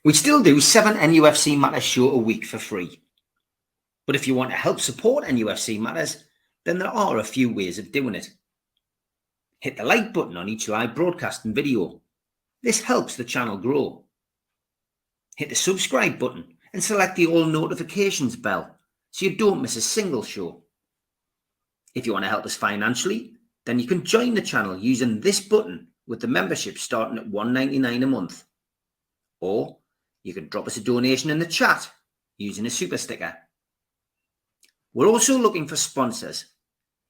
We still do 7 NUFC Matters show a week for free. But if you want to help support NUFC Matters, then there are a few ways of doing it. Hit the like button on each live broadcast and video. This helps the channel grow. Hit the subscribe button and select the all notifications bell so you don't miss a single show. If you want to help us financially, then you can join the channel using this button with the membership starting at $1.99 a month. Or you can drop us a donation in the chat using a super sticker. We're also looking for sponsors.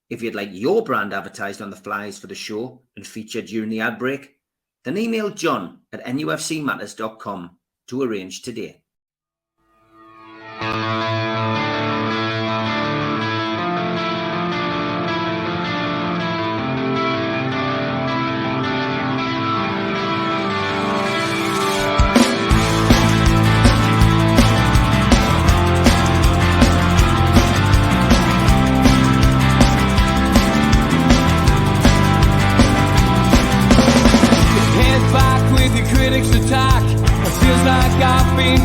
If you'd like your brand advertised on the flyers for the show and featured during the ad break, then email John at nufcmatters.com to arrange today.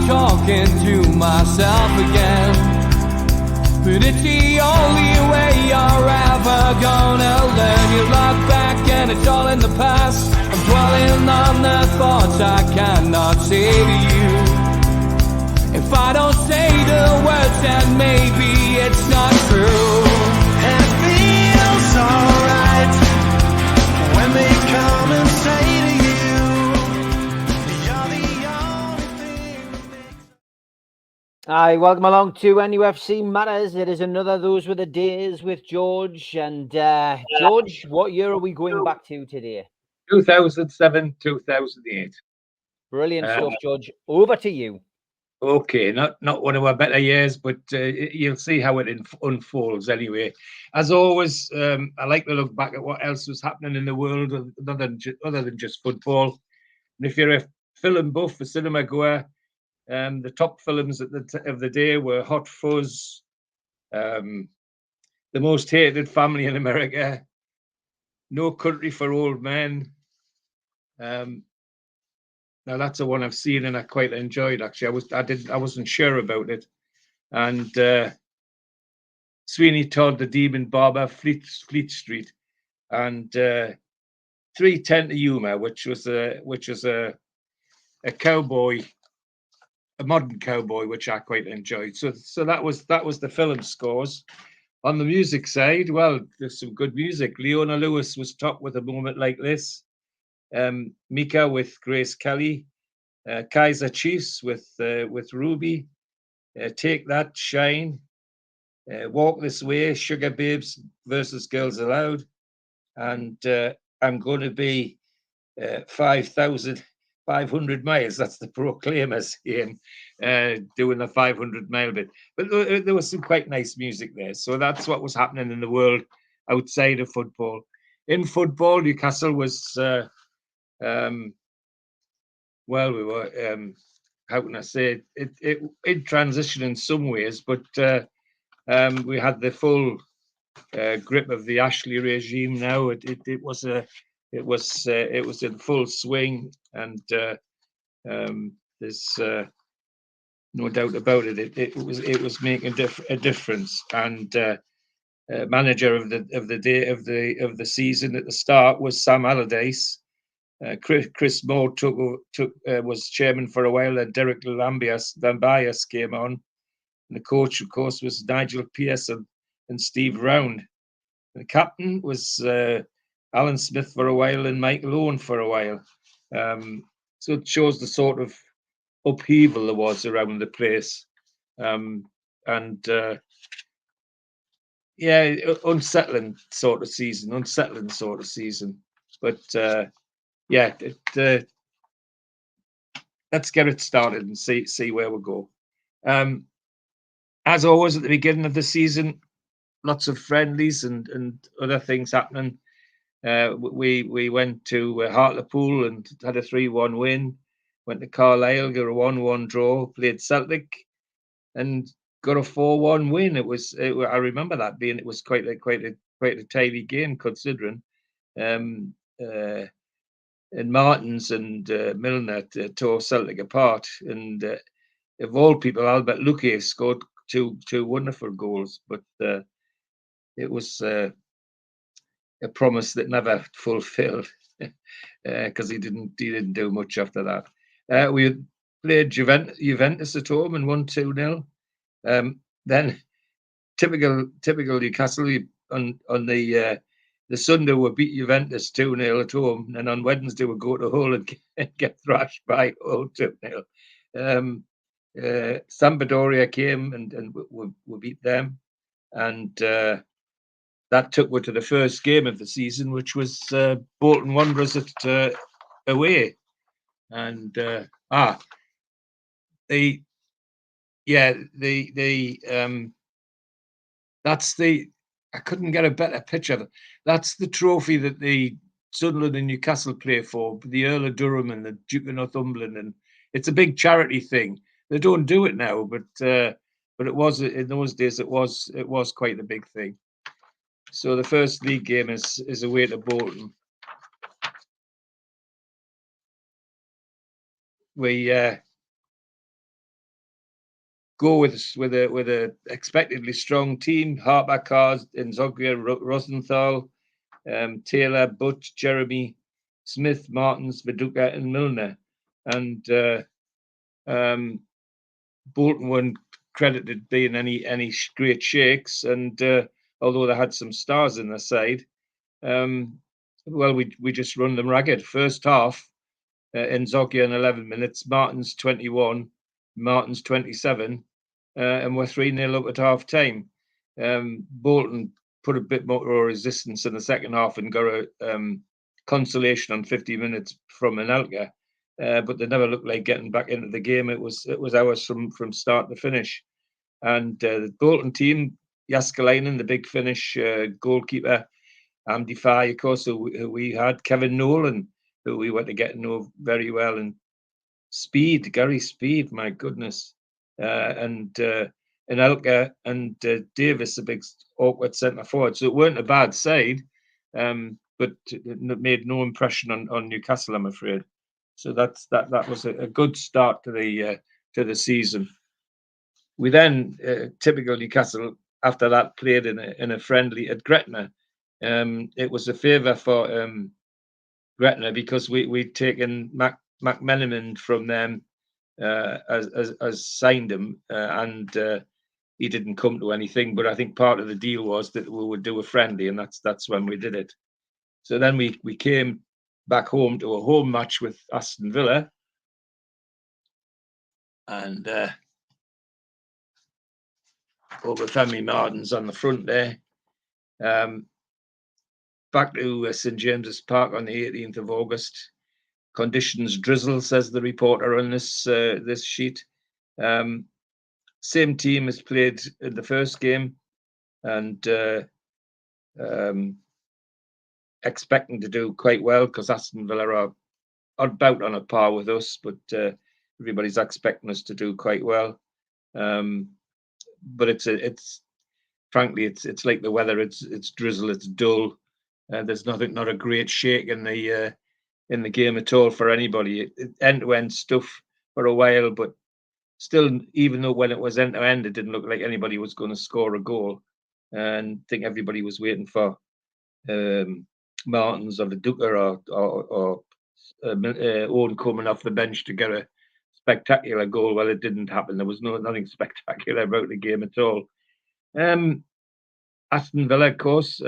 Talking to myself again, but it's the only way you're ever gonna learn. You look back and it's all in the past. I'm dwelling on the thoughts I cannot say to you. If I don't say the words, then maybe it's not true. And it feels alright when they come and say to you, Hi, welcome along to NUFC Matters. It is another Those Were the Days with George. And George, what year are we going back to today? 2007, 2008. Brilliant stuff, George. Over to you. Okay, not one of our better years, but you'll see how it unfolds anyway. As always, I like to look back at what else was happening in the world other than just football. And if you're a film buff, a cinema goer, the top films of the day were Hot Fuzz, The Most Hated Family in America, No Country for Old Men. Now that's the one I've seen and I quite enjoyed. Actually, I wasn't sure about it. And Sweeney Todd, The Demon Barber, Fleet Street, and 310 to Yuma, which was a cowboy. A modern cowboy, which I quite enjoyed. So that was the film scores. On the music side, well, there's some good music. Leona Lewis was top with A Moment Like This. Mika with Grace Kelly. Kaiser Chiefs with Ruby. Take That, Shine. Walk This Way, Sugar Babes versus Girls Aloud. And I'm Going to Be 5,500 miles. That's the Proclaimers, Ian, doing the 500-mile bit. But there was some quite nice music there. So that's what was happening in the world outside of football. In football, Newcastle was, we were, how can I say it in transition in some ways, but we had the full grip of the Ashley regime now. It was in full swing, and there's no doubt about it. It was making a difference. And manager of the season at the start was Sam Allardyce. Chris Moore was chairman for a while. Then Derek Lambias came on, and the coach, of course, was Nigel Pearson and Steve Round. The captain was Alan Smith for a while and Mike Lowen for a while. So it shows the sort of upheaval there was around the place. Unsettling sort of season. But let's get it started and see where we go. As always, at the beginning of the season, lots of friendlies and other things happening. We went to Hartlepool and had a 3-1 win. Went to Carlisle, got a 1-1 draw. Played Celtic and got a 4-1 win. I remember that being. It was quite a tidy game considering. Martins and Milner tore Celtic apart. And of all people, Albert Luque scored two wonderful goals, but it was a promise that never fulfilled because he didn't do much after that. We played Juventus at home and won 2-0. Then typical Newcastle on the Sunday we beat Juventus 2-0 at home, and on Wednesday we go to Hull and get thrashed by Hull 2-0. Sampdoria came and we beat them, and that took me to the first game of the season, which was Bolton Wanderers at away, and that's the I couldn't get a better picture of it. That's the trophy that the Sunderland and Newcastle play for, the Earl of Durham and the Duke of Northumberland, and it's a big charity thing. They don't do it now, but it was in those days. It was quite a big thing. So the first league game is away to Bolton. We go with a expectedly strong team: Harper, Cars, Nzoggia, Rosenthal, Taylor, Butch, Jeremy, Smith, Martins, Viduka, and Milner. And Bolton weren't credited being any great shakes, and although they had some stars in their side, we just run them ragged. First half, Nzoggia in 11 minutes, Martins 21, Martins 27, and we're 3-0 up at half time. Bolton put a bit more resistance in the second half and got a consolation on 50 minutes from Anelka, but they never looked like getting back into the game. It was ours from start to finish. And the Bolton team, Jaskalainen, the big Finnish goalkeeper, Andy Farr, of course, who we had, Kevin Nolan, who we went to get to know very well, and Gary Speed, my goodness, and Elka and Davis, a big awkward centre forward. So it weren't a bad side, but it made no impression on Newcastle, I'm afraid. So that was a good start to the season. We then, typical Newcastle, after that played in a friendly at Gretna. It was a favour for Gretna because we'd taken McMenamin from them as signed him, and he didn't come to anything. But I think part of the deal was that we would do a friendly, and that's when we did it. So then we came back home to a home match with Aston Villa, and Obafemi Martins on the front there. Back to St James's Park on the 18th of August. Conditions drizzle, says the reporter on this sheet. Same team as played in the first game, and expecting to do quite well because Aston Villa are about on a par with us, but everybody's expecting us to do quite well. But it's frankly it's like the weather. It's drizzle. It's dull. There's not a great shake in the game at all for anybody. End-to-end stuff for a while, but still, even though when it was end-to-end, it didn't look like anybody was going to score a goal. And I think everybody was waiting for Martins or Viduka or Owen coming off the bench to get a spectacular goal. Well, it didn't happen. There was nothing spectacular about the game at all. Aston Villa, of course,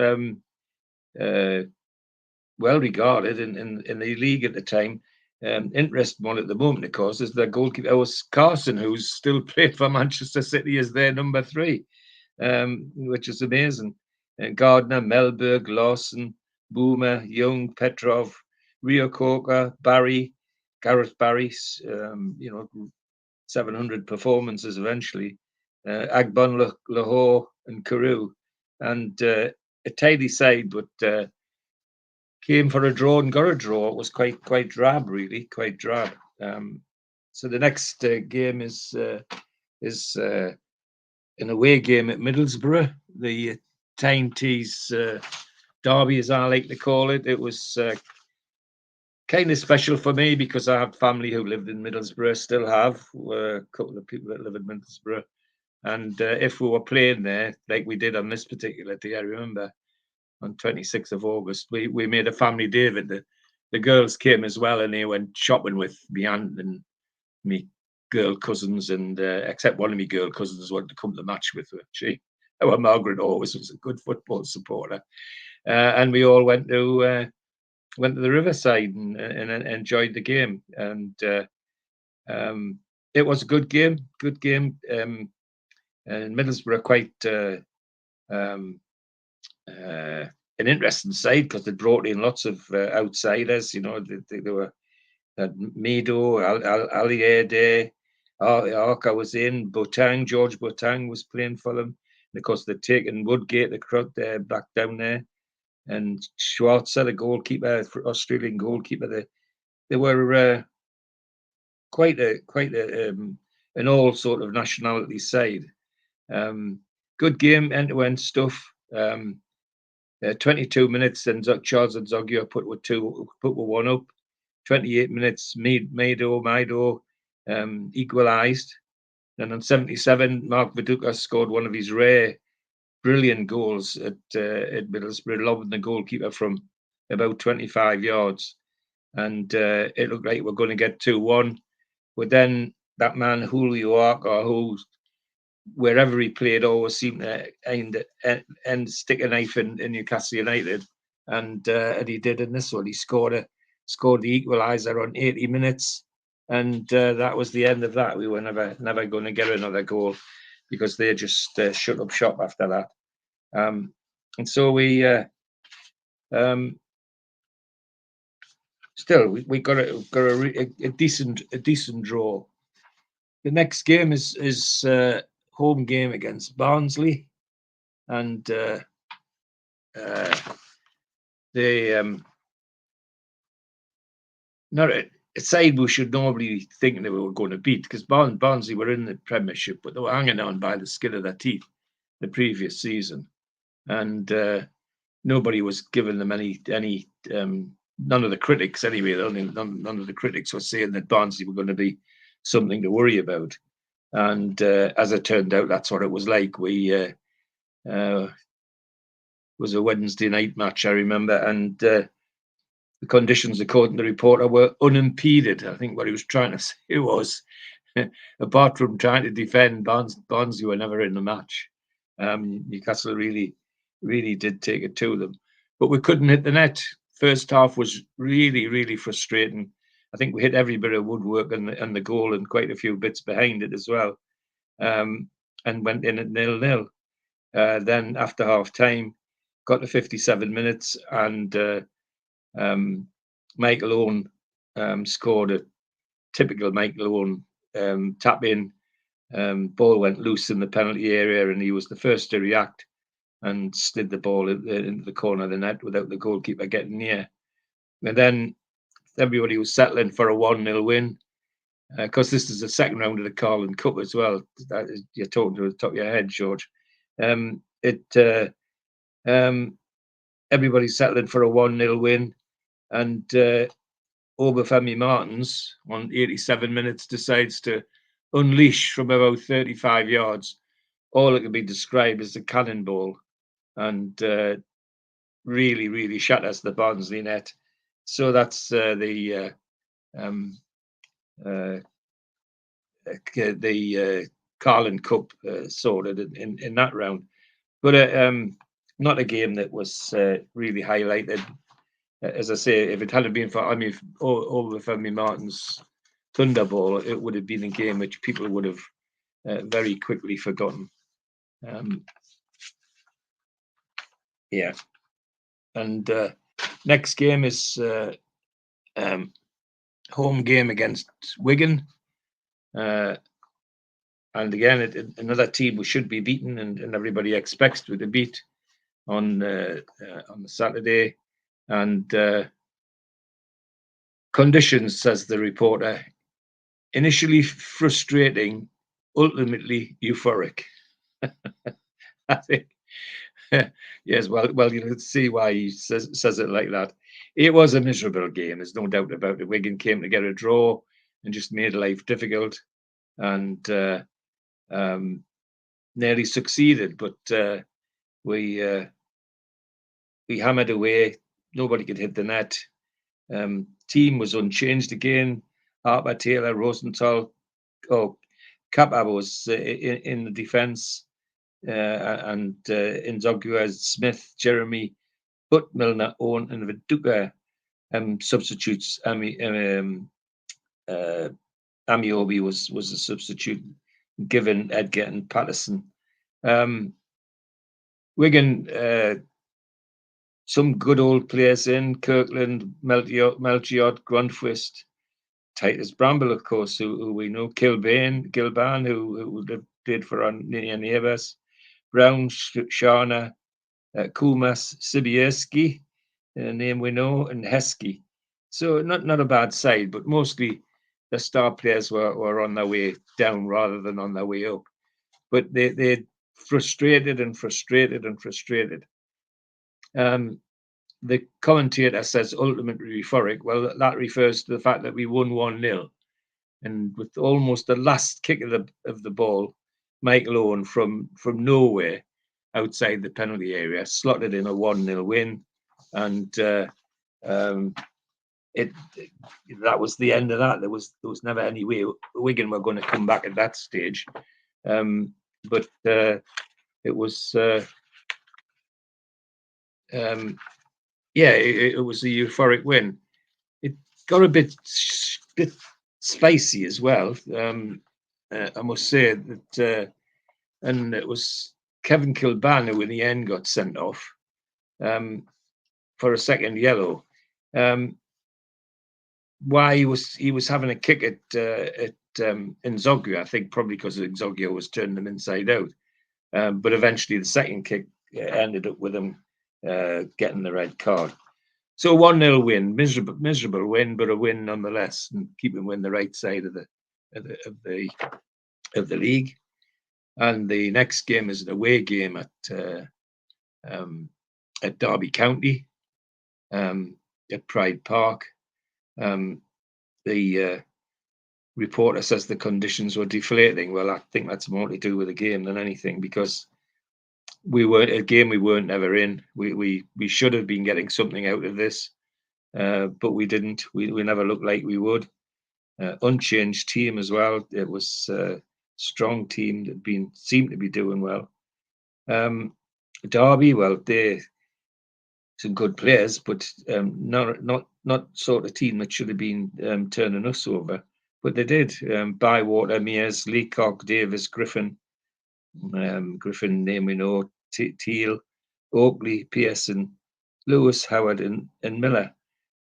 well regarded in the league at the time. Interesting one at the moment, of course, is their goalkeeper was Carson, who's still played for Manchester City as their number 3, which is amazing. Gardner, Melberg, Lawson, Boomer, Young, Petrov, Rio Coker, Barry, Gareth Barry, 700 performances eventually, Agbon, Lahore, and Carew, and a tidy side, but came for a draw and got a draw. It was quite drab, really, quite drab. So the next game is an away game at Middlesbrough, the Tyne Tees derby, as I like to call it. It was kind of special for me because I have family who lived in Middlesbrough, still have a couple of people that live in Middlesbrough. And if we were playing there, like we did on this particular day, I remember on 26th of August, we made a family day of it. The girls came as well, and they went shopping with me aunt and me girl cousins, and except one of me girl cousins wanted to come to the match with her. Margaret always was a good football supporter, and we all went to the riverside and enjoyed the game, and it was a good game. And Middlesbrough quite an interesting side because they brought in lots of outsiders. You know, they were Mido, Aliade, Arca was in, George Botang was playing for them. And of course, they'd taken Woodgate, the crowd back down there, and Schwarzer, the goalkeeper, Australian goalkeeper. They were quite an all sort of nationality side. Good game, end-to-end stuff. 22 minutes, and Charles Nzogio put one up. 28 minutes, Maido equalised. And on 77, Mark Viduka scored one of his rare, brilliant goals at Middlesbrough, lobbing the goalkeeper from about 25 yards. And it looked like we're going to get 2-1. But then that man, Julio Arca, who wherever he played, always seemed to stick a knife in Newcastle United, and he did in this one. He scored the equaliser on 80 minutes, and that was the end of that. We were never going to get another goal because they just shut up shop after that. And so we still we got a decent draw. The next game is home game against Barnsley, and they not a side we should normally be thinking that we were going to beat, because Barnsley were in the Premiership, but they were hanging on by the skin of their teeth the previous season, and nobody was giving them any. None of the critics, anyway. None of the critics were saying that Barnsley were going to be something to worry about. And as it turned out, that's what it was like. We was a Wednesday night match, I remember, and the conditions, according to the reporter, were unimpeded. I think what he was trying to say was, apart from trying to defend, Barnsley were never in the match. Newcastle really did take it to them, but we couldn't hit the net. First half was really frustrating. I think we hit every bit of woodwork and the goal, and quite a few bits behind it as well, and went in at 0-0. Then after half time, got to 57 minutes, and Michael Owen scored a typical Michael Owen tap in. Ball went loose in the penalty area, and he was the first to react and slid the ball into the corner of the net without the goalkeeper getting near. And then everybody was settling for a 1-0 win, because this is the second round of the Carling Cup as well. You're talking to the top of your head, George. Everybody's settling for a 1-0 win, and Obafemi Martins on 87 minutes decides to unleash from about 35 yards all that can be described as a cannonball, and really shatters the Barnsley net. So that's the Carling Cup sorted in that round. But not a game that was really highlighted. As I say, if it hadn't been for Obafemi Martins' Thunderball, it would have been a game which people would have very quickly forgotten. And next game is home game against Wigan, and again another team we should be beaten, and everybody expects to beat on the Saturday. And conditions, says the reporter, initially frustrating, ultimately euphoric. I think Yes, well, you can see why he says it like that. It was a miserable game. There's no doubt about it. Wigan came to get a draw and just made life difficult, and nearly succeeded. But we hammered away. Nobody could hit the net. Team was unchanged again. Harper, Taylor, Rosenthal, Kappa was in the defence, and Nzogua, Smith, Jeremy, Butt, Milner, Owen, and Viduka substitutes. Amiobi was a substitute, given Edgar and Patterson. Wigan, some good old players in Kirkland, Melchiot, Grundfist, Titus Bramble, of course, who we know, Gilban, who played for our neighbours, Brown, Shana, Kumas, Sibierski, a name we know, and Heskey. So not a bad side, but mostly the star players were on their way down rather than on their way up. But they frustrated. The commentator says ultimately euphoric. Well, that refers to the fact that we won 1-0, and with almost the last kick of the ball, Michael Owen from nowhere outside the penalty area slotted in a 1-0 win, and that was the end of that. There was never any way Wigan were going to come back at that stage, but it was. It was a euphoric win. It got a bit spicy as well. I must say that, and it was Kevin Kilban who in the end got sent off for a second yellow. Why he was having a kick at Nzogua, I think probably because Nzogua was turning him inside out. But eventually the second kick ended up with him getting the red card. So 1-0 win, miserable win, but a win nonetheless, and keeping him the right side of the league. And the next game is an away game at Derby County, at Pride Park. The reporter says the conditions were deflating. Well, I think that's more to do with the game than anything, because we weren't ever in. We should have been getting something out of this, but we didn't. We never looked like we would. Unchanged team as well. It was a strong team that seemed to be doing well. Derby, well, they're some good players, but not sort of team that should have been turning us over. But they did. Bywater, Mears, Leacock, Davis, Griffin. Griffin, name we know, Teal, Oakley, Pearson, Lewis, Howard, and Miller.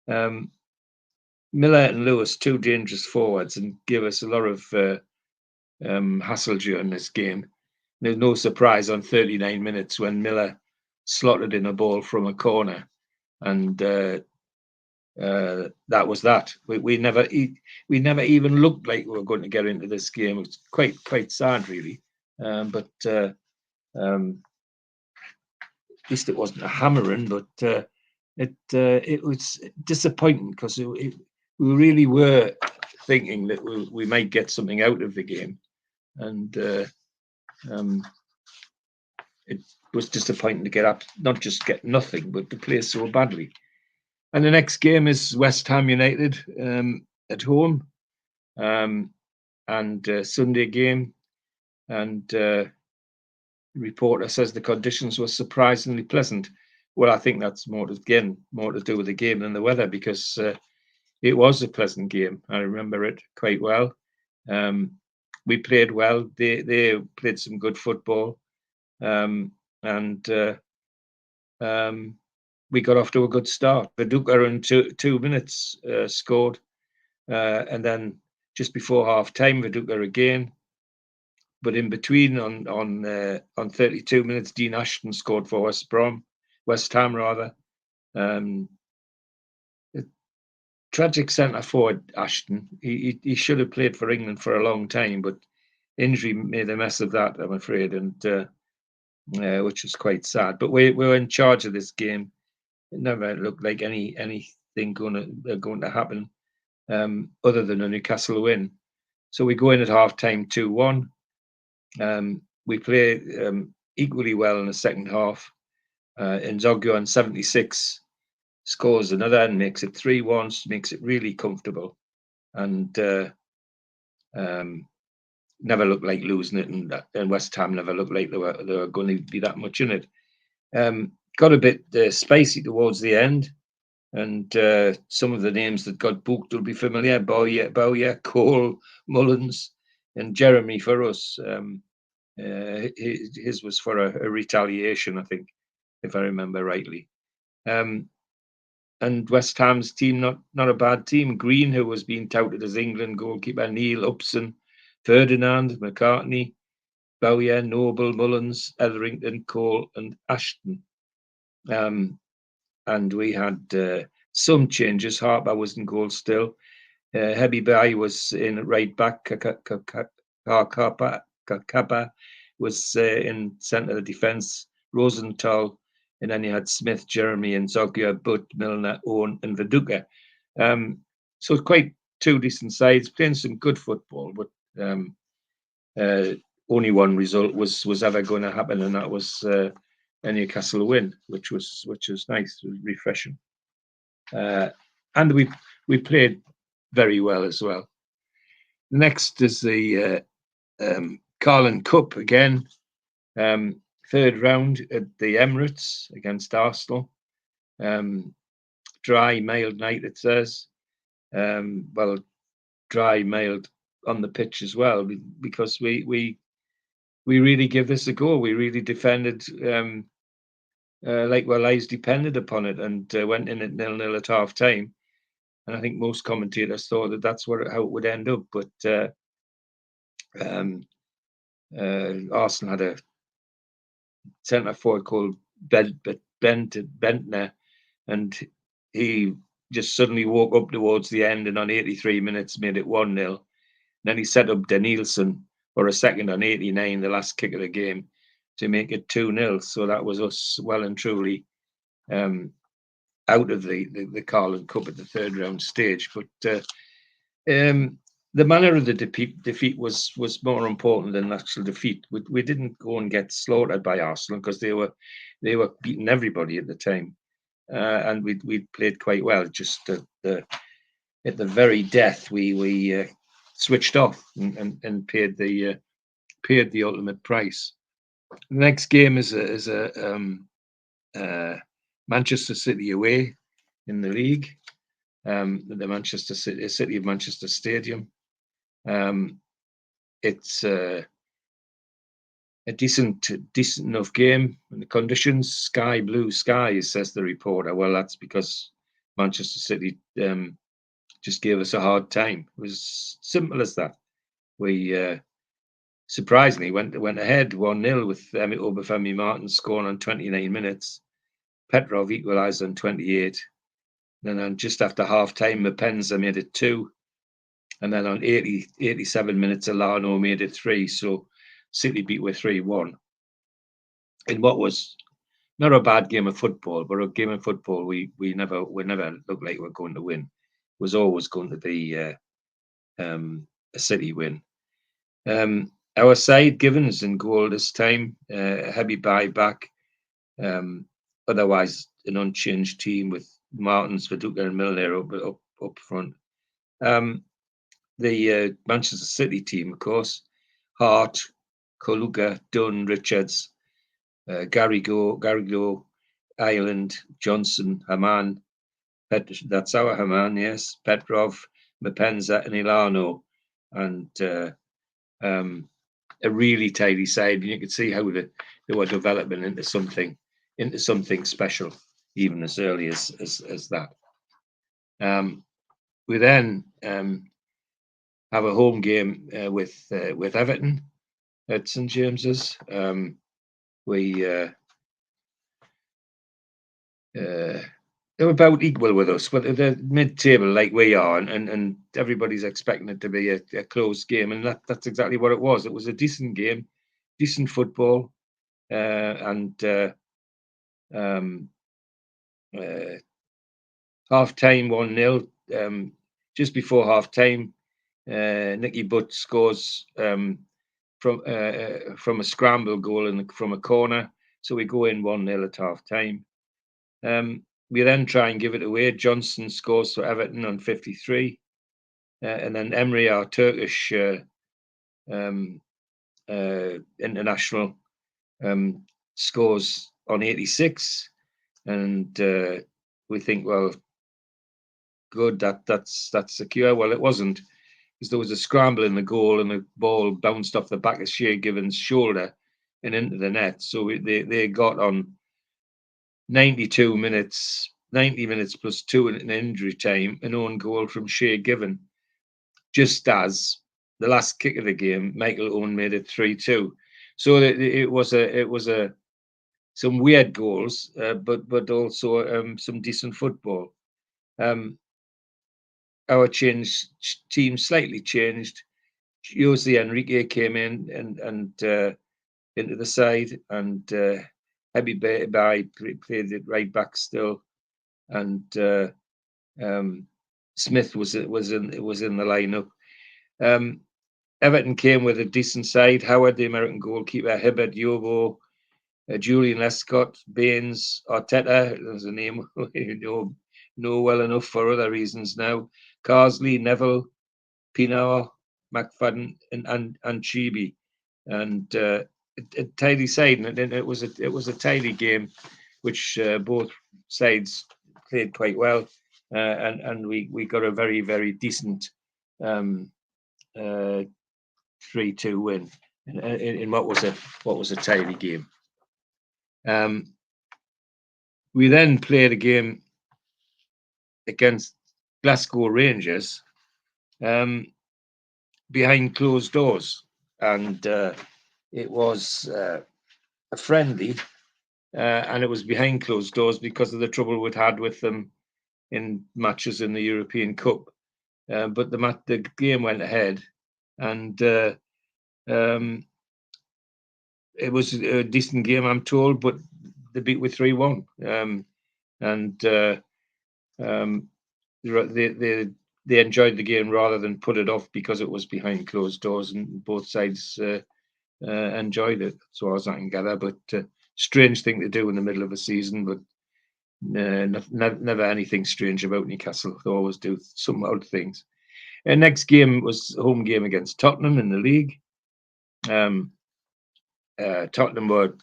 Miller and Lewis, two dangerous forwards, and give us a lot of hassle during this game. There's no surprise on 39 minutes when Miller slotted in a ball from a corner, and that was that. We never even looked like we were going to get into this game. It was quite sad, really. But at least it wasn't a hammering. But it was disappointing, because we really were thinking that we might get something out of the game, and it was disappointing to get up, not just get nothing, but to play so badly. And the next game is West Ham United at home, and Sunday game. And reporter says the conditions were surprisingly pleasant. Well, I think that's more to do with the game than the weather, because it was a pleasant game. I remember it quite well. We played well. They played some good football, and we got off to a good start. Viduka in 2 minutes scored, and then just before half time, Viduka again. But in between, on 32 minutes, Dean Ashton scored for West Ham rather. Tragic centre forward Ashton. He should have played for England for a long time, but injury made a mess of that, I'm afraid. And which was quite sad. But we were in charge of this game. It never looked like anything going to happen other than a Newcastle win. So we go in at half time 2-1. We play equally well in the second half. Nzogyo on 76 scores another and makes it 3-1, makes it really comfortable. And never looked like losing it, and West Ham never looked like they were going to be that much in it. Got a bit spicy towards the end, and some of the names that got booked will be familiar: Bowyer, Cole, Mullins, and Jeremy for us. His was for a retaliation, I think, if I remember rightly. And West Ham's team, not a bad team. Green, who was being touted as England goalkeeper, Neil Upson, Ferdinand, McCartney, Bowyer, Noble, Mullins, Etherington, Cole, and Ashton. And we had some changes. Harper was in goal still. Hebi Bai was in right back. Kakapa was in centre of defence. Rosenthal. And then you had Smith, Jeremy, and Zogya, Butt, Milner, Owen, and Viduka. So quite two decent sides, playing some good football, but only one result was ever going to happen, and that was a Newcastle win, which was nice, refreshing. And we played very well as well. Next is the Carling Cup again. Third round at the Emirates against Arsenal. Dry, mild night, it says. Well, dry, mild on the pitch as well, because we really give this a go. We really defended like our lives depended upon it, and went in at 0-0 at half time. And I think most commentators thought that that's how it would end up. But Arsenal had a centre forward called Bentner, and he just suddenly woke up towards the end, and on 83 minutes made it 1-0. Then he set up Danielson for a second on 89, the last kick of the game, to make it 2-0. So that was us well and truly out of the Carling Cup at the third round stage. But the manner of the defeat was more important than the actual defeat. We didn't go and get slaughtered by Arsenal, because they were beating everybody at the time, and we played quite well. Just at the very death, we switched off and paid the ultimate price. The next game is a Manchester City away in the league, the Manchester City of Manchester Stadium. It's a decent enough game, and the conditions, sky blue skies, says the reporter. Well, that's because Manchester City just gave us a hard time. It was simple as that. We surprisingly went ahead 1-0 with Obafemi Martin scoring on 29 minutes. Petrov equalised on 28. Then just after half time, Mapenza made it 2. And then on 87 minutes, Alano made it 3. So City beat with 3-1. In what was not a bad game of football, but a game of football we never looked like we were going to win. It was always going to be a City win. Our side, Givens in goal this time, heavy buy back. Otherwise, an unchanged team with Martins, Viduka, and Milner up front. The Manchester City team, of course, Hart, Koluga, Dunn, Richards, Garrigo, Ireland, Johnson, Haman. That's our Haman, yes. Petrov, Mapenza, and Ilano, and a really tidy side. And you could see how they were developing into something special, even as early as that. We then have a home game with Everton at St James's. They're about equal with us, but they're mid-table like we are, and everybody's expecting it to be a close game, and that's exactly what it was. It was a decent game, decent football. and half time 1-0. Just before half time, Nicky Butt scores from a scramble goal from a corner, so we go in 1-0 at half time. We then try and give it away. Johnson scores for Everton on 53, and then Emre, our Turkish international, scores on 86, and we think, well, good, that's secure. Well, it wasn't, because there was a scramble in the goal and the ball bounced off the back of Shea Given's shoulder and into the net. So they got on 90 minutes plus 2 in injury time, an own goal from Shea Given, just as the last kick of the game, Michael Owen made it 3-2. So it was some weird goals, but also some decent football. Our team slightly changed. Jose Enrique came in and into the side, and Hebby Bay played it right back still, and Smith was in the lineup. Everton came with a decent side. Howard, the American goalkeeper, Hibbert, Yobo, Julian Lescott, Baines, Arteta. There's a name you know well enough for other reasons now. Carsley, Neville, Pinar, McFadden, and Chibi, and a tidy side. And it was a tidy game, which both sides played quite well, and we got a very, very decent 3-2 win in what was a tidy game. We then played a game against Glasgow Rangers behind closed doors, and it was a friendly, and it was behind closed doors because of the trouble we'd had with them in matches in the European Cup. But the game went ahead, and it was a decent game, I'm told, but they beat with 3-1, and they enjoyed the game rather than put it off because it was behind closed doors, and both sides enjoyed it, as far as I can gather. But strange thing to do in the middle of a season, but never anything strange about Newcastle. They always do some odd things. And next game was a home game against Tottenham in the league. Tottenham were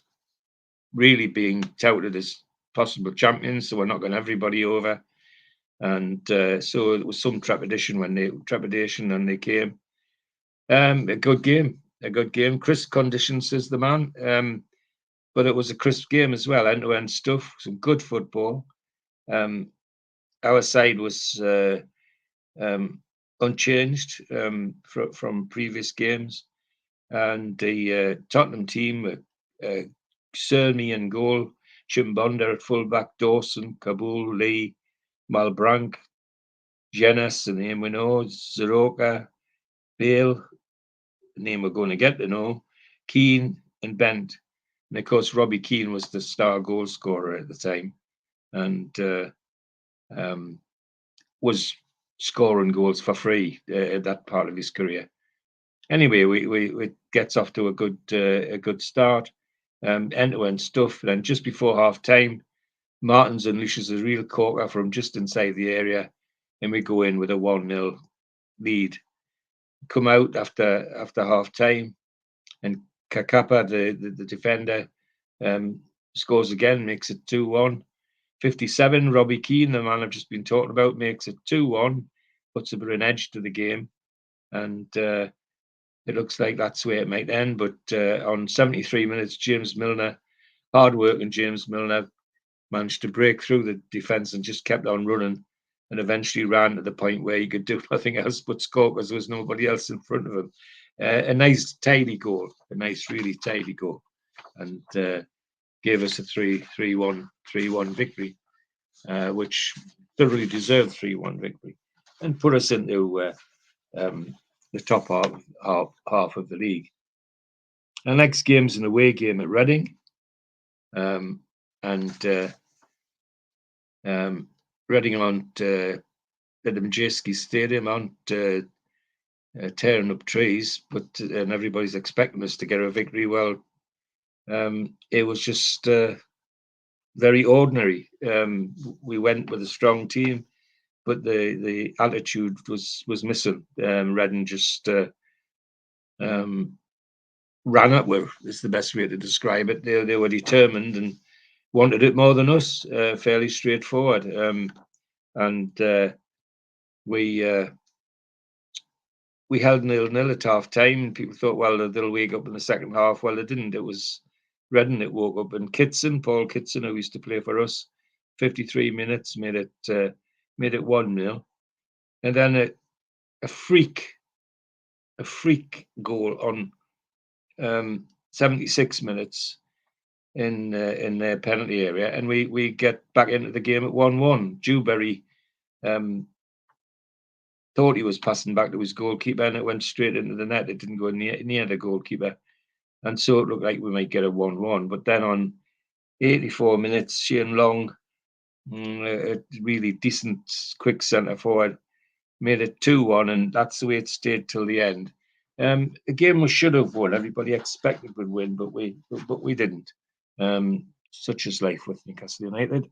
really being touted as possible champions, so we're knocking everybody over. And so it was some trepidation when they came. A good game. Crisp conditions, says the man. But it was a crisp game as well, end-to-end stuff, some good football. Our side was unchanged from previous games. And the Tottenham team, Cerny in goal, Chimbonda at fullback, Dawson, Kabul, Lee, Malbranc, Jenas, the name we know, Zaroka, Bale, the name we're going to get to know, Keane and Bent. And of course, Robbie Keane was the star goal scorer at the time, and was scoring goals for free at that part of his career. Anyway, we gets off to a good start, end-to-end stuff. And then just before half time, Martins unleashes a real corker from just inside the area, and we go in with a 1-0 lead. Come out after half time, and Kakapa, the defender, scores again, makes it 2-1. 57, Robbie Keane, the man I've just been talking about, makes it 2-1, puts a bit of an edge to the game, and it looks like that's where it might end. But on 73 minutes, James Milner, hard-working James Milner, managed to break through the defence and just kept on running, and eventually ran to the point where he could do nothing else but score because there was nobody else in front of him. A nice, tidy goal, really tidy goal, and gave us a 3-1 victory, which thoroughly deserved 3-1 victory, and put us into the top half of the league. Our next game's an away game at Reading. Reading aren't at the Managerial Stadium aren't tearing up trees, and everybody's expecting us to get a victory. Well, it was just very ordinary. We went with a strong team, but the attitude was missing. Reading just ran up with, is the best way to describe it. They were determined and wanted it more than us. Fairly straightforward. We held 0-0 at half time. People thought, well, they'll wake up in the second half. Well, they didn't. It was Reading that woke up, and Paul Kitson, who used to play for us, 53 minutes made it 1-0, and then a freak goal on 76 minutes in their penalty area, and we get back into the game at 1-1. Dewberry thought he was passing back to his goalkeeper, and it went straight into the net. It didn't go near the goalkeeper, and so it looked like we might get a 1-1. But then on 84 minutes, Shane Long, a really decent, quick centre forward, made it 2-1, and that's the way it stayed till the end. A game we should have won. Everybody expected we'd win, but we didn't. Such is life with Newcastle United.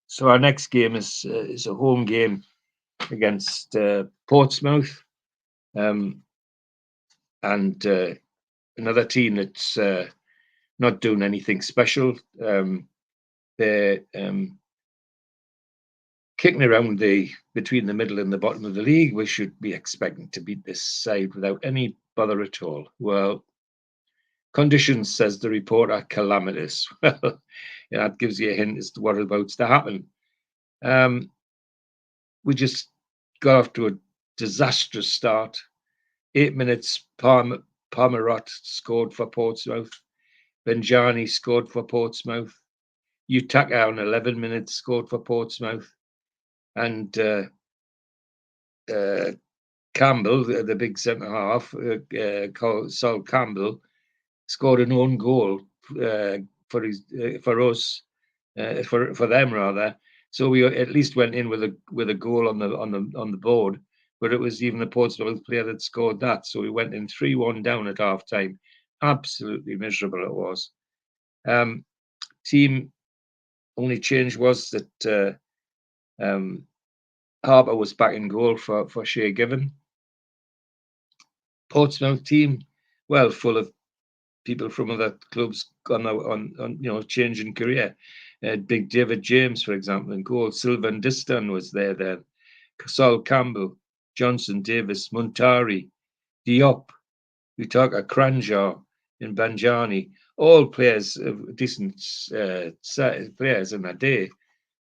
So our next game is a home game against Portsmouth, and another team that's not doing anything special. They're kicking around between the middle and the bottom of the league. We should be expecting to beat this side without any bother at all. Well, conditions, says the report, are calamitous. Well, that gives you a hint as to what is about to happen. We just got off to a disastrous start. 8 minutes, Parmarot scored for Portsmouth. Benjani scored for Portsmouth. Utaka on 11 minutes scored for Portsmouth. And Campbell, the big centre half, Sol Campbell, scored an own goal for them rather. So we at least went in with a goal on the board, but it was even the Portsmouth player that scored that. So we went in 3-1 down at half time. Absolutely miserable it was. Team only change was that Harper was back in goal for Shea Given. Portsmouth team, well, full of people from other clubs on changing career. Big David James, for example, in goal. Sylvan Distan was there then. Sol Campbell, Johnson Davis, Muntari, Diop, Utaka Cranjaw, and Banjani. All players, decent players in that day,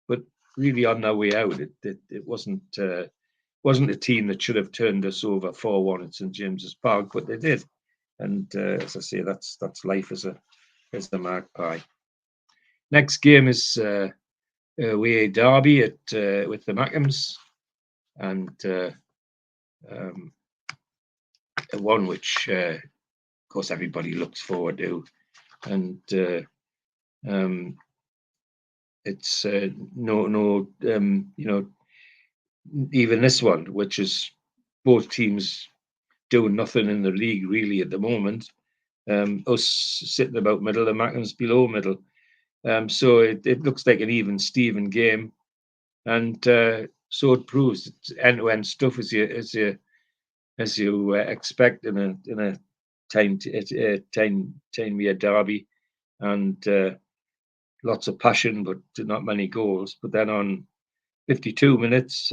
but really on their way out. It wasn't a team that should have turned us over 4-1 at St James's Park, but they did. And as I say, that's life as a Magpie. Next game is away derby with the Mackhams, and one which, of course, everybody looks forward to, and it's even this one, which is both teams doing nothing in the league really at the moment. Us sitting about middle, the Mackhams below middle. So it looks like an even Steven game, and so it proves. It's end-to-end stuff as you expect in a Tyne derby, and lots of passion, but not many goals. But then on 52 minutes,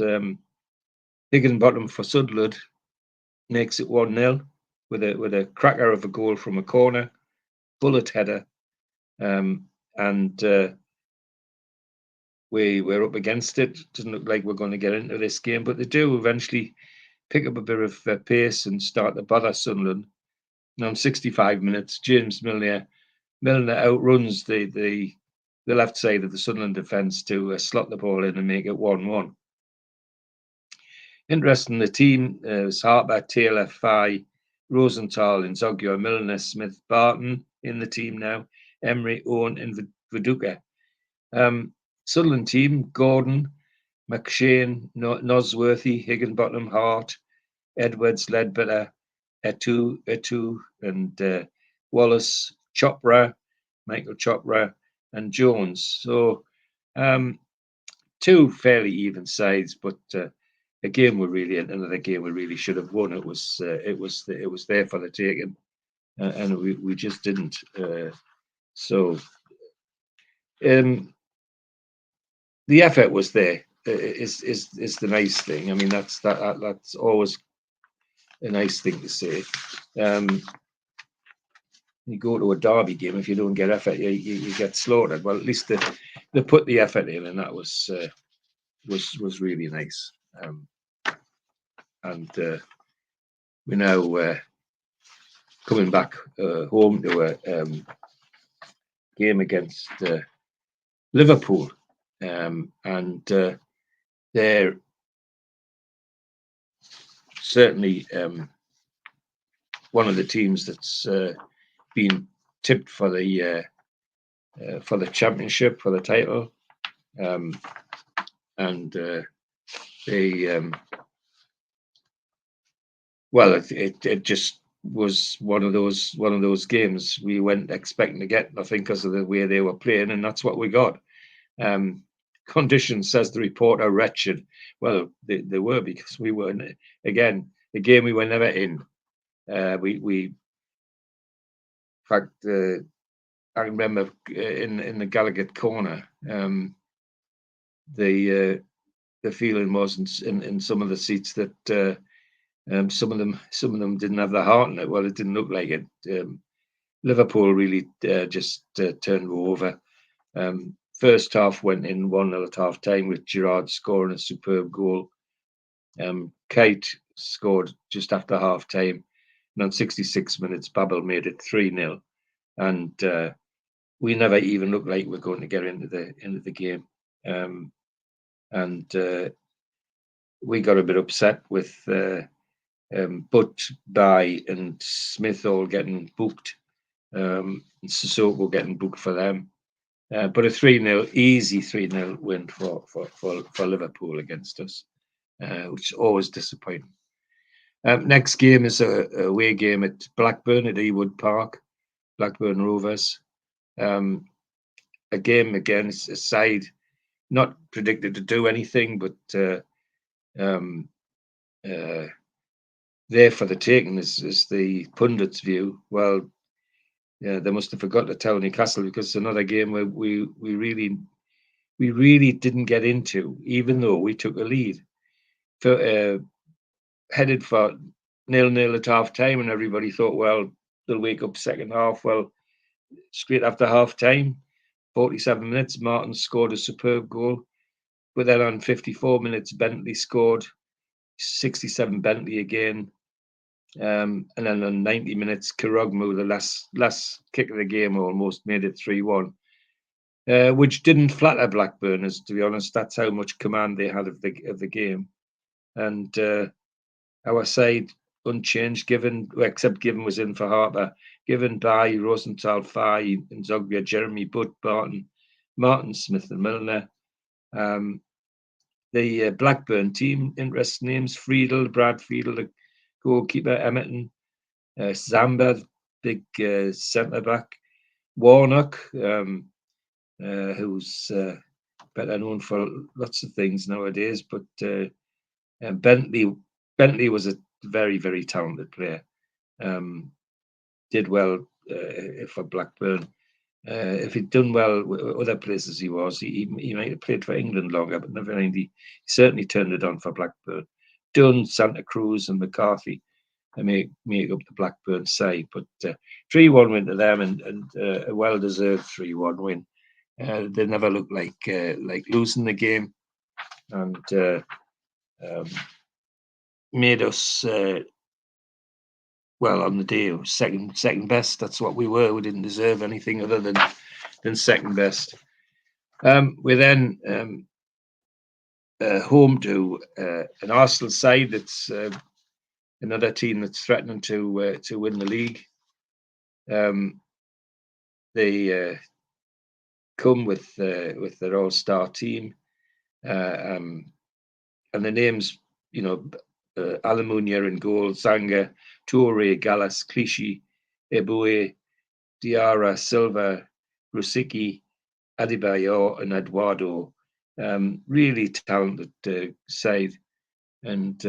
Higginbottom for Sunderland makes it 1-0 with a cracker of a goal from a corner, bullet header, and we're up against it. Doesn't look like we're going to get into this game, but they do eventually pick up a bit of pace and start to bother Sunderland. And on 65 minutes, James Milner outruns the left side of the Sunderland defence to slot the ball in and make it 1-1. Interesting, the team is Harper, Taylor, Fye, Rosenthal, Inzogio, Milner, Smith, Barton in the team now. Emery, Owen, and Viduka. Sunderland team: Gordon, McShane, Nosworthy, Higginbottom, Hart, Edwards, Ledbetter, Etu, and Wallace, Chopra, Michael Chopra, and Jones. So two fairly even sides, but a game we really, another game we really should have won. It was there for the taking, and we just didn't. So the effort was there. Is the nice thing. I mean, that's always a nice thing to say. You go to a derby game, if you don't get effort, you get slaughtered. Well, at least they put the effort in, and that was really nice. And we're now coming back home to a game against Liverpool, and they're certainly one of the teams that's been tipped for the championship, for the title, and they well, it just was one of those games we weren't expecting to get nothing because of the way they were playing, and that's what we got. Conditions, says the reporter, wretched. Well, they were, because we weren't. Again, a game we were never in. In fact, I remember in the Gallagher corner, the feeling was in some of the seats that some of them didn't have the heart in it. Well, it didn't look like it. Liverpool really just turned over. First half went in 1-0 at half time with Gerrard scoring a superb goal. Kite scored just after half time, and on 66 minutes, Babel made it 3-0. And we never even looked like we're going to get into the game. And we got a bit upset with Butt, By, and Smith all getting booked. And Sissoko getting booked for them. But a 3-0, easy 3-0 win for Liverpool against us, which is always disappointing. Next game is a away game at Blackburn at Ewood Park, Blackburn Rovers. A game against a side not predicted to do anything, but there for the taking is the pundits' view. Well, yeah, they must have forgot to tell Newcastle, because it's another game where we really didn't get into, even though we took a lead. Headed for 0-0 at half time, and everybody thought, well, they'll wake up second half. Well, straight after half time, 47 minutes, Martin scored a superb goal. But then on 54 minutes, Bentley scored. 67 Bentley again. And then on 90 minutes, Karogmu, the last kick of the game, almost made it 3-1, which didn't flatter Blackburners, to be honest. That's how much command they had of the game. And our side unchanged, except Given was in for Harper. Given, By, Rosenthal, Fay, and Zogbia, Jeremy, Butt, Barton, Martin, Smith, and Milner. The Blackburn team, interesting names: Friedel, Brad Friedel, the goalkeeper; Emerton, Zamba, big centre back; Warnock, who's better known for lots of things nowadays, but Bentley was a very, very talented player. Did well for Blackburn. If he'd done well with other places he might have played for England longer, but never mind. He certainly turned it on for Blackburn. Dunn, Santa Cruz, and McCarthy make up the Blackburn side. But 3-1 win to them, and a well-deserved 3-1 win. They never looked like losing the game, and made us well, on the day, it was second best. That's what we were. We didn't deserve anything other than second best. We're then home to an Arsenal side that's another team that's threatening to win the league. they come with their all-star team, and the names, Alamunia in goal, Zanga, Toure, Gallas, Clichy, Eboué, Diarra, Silva, Rusicki, Adebayor, and Eduardo. Really talented side, and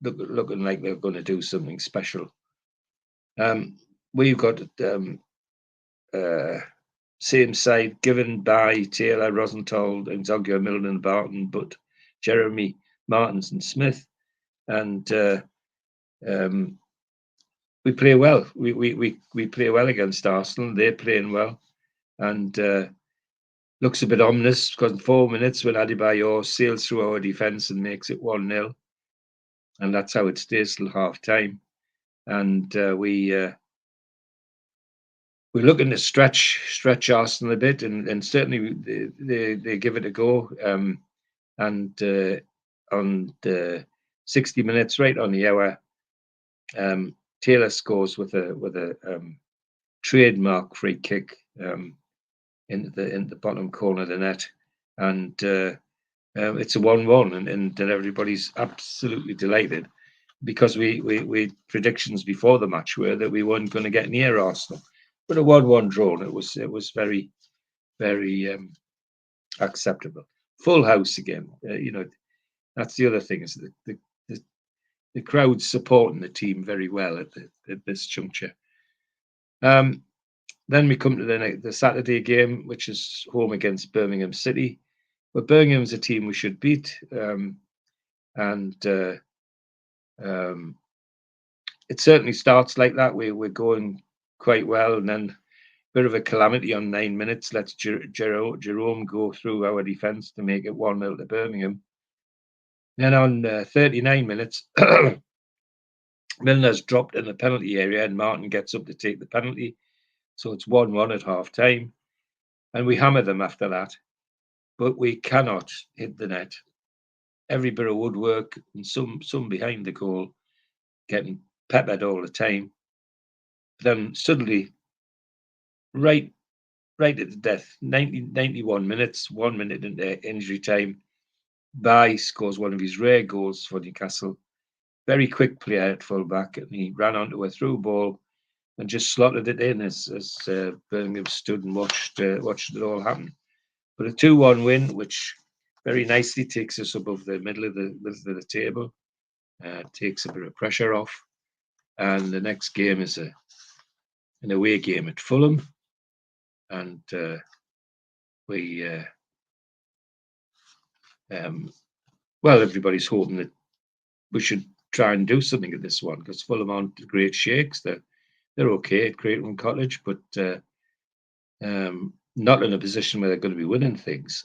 looking like they're going to do something special. We've got same side given by Taylor, Rosenthal, and Zogio, Milne, and Barton, but Jeremy, Martins, and Smith, and we play well. We play well against Arsenal. They're playing well, and looks a bit ominous because in 4 minutes when Adebayor sails through our defence and makes it 1-0, and that's how it stays till half time. And we're looking to stretch Arsenal a bit, and certainly they give it a go. And on the 60 minutes, right on the hour, Taylor scores with a trademark free kick in the bottom corner of the net, and it's a 1-1, and everybody's absolutely delighted, because we predictions before the match were that we weren't going to get near Arsenal, but a 1-1 draw, and it was very, very acceptable. Full house again. That's the other thing, is the crowd's supporting the team very well at this juncture. Then we come to the Saturday game, which is home against Birmingham City. But Birmingham's a team we should beat, and it certainly starts like that. We're going quite well, and then a bit of a calamity on 9 minutes. Let's Jerome go through our defence to make it 1-0 to Birmingham. Then on 39 minutes, Milner's dropped in the penalty area, and Martin gets up to take the penalty. So it's 1-1 at half time, and we hammer them after that, but we cannot hit the net. Every bit of woodwork, and some behind the goal, getting peppered all the time. Then suddenly, right at the death, 91 minutes, 1 minute into injury time, Bai scores one of his rare goals for Newcastle. Very quick player at full-back, and he ran onto a through ball and just slotted it in as Birmingham stood and watched it all happen. But a 2-1 win, which very nicely takes us above the middle of the table, takes a bit of pressure off. And the next game is an away game at Fulham, and everybody's hoping that we should try and do something at this one, because Fulham aren't great shakes. They're okay at Creighton Cottage, but not in a position where they're going to be winning things.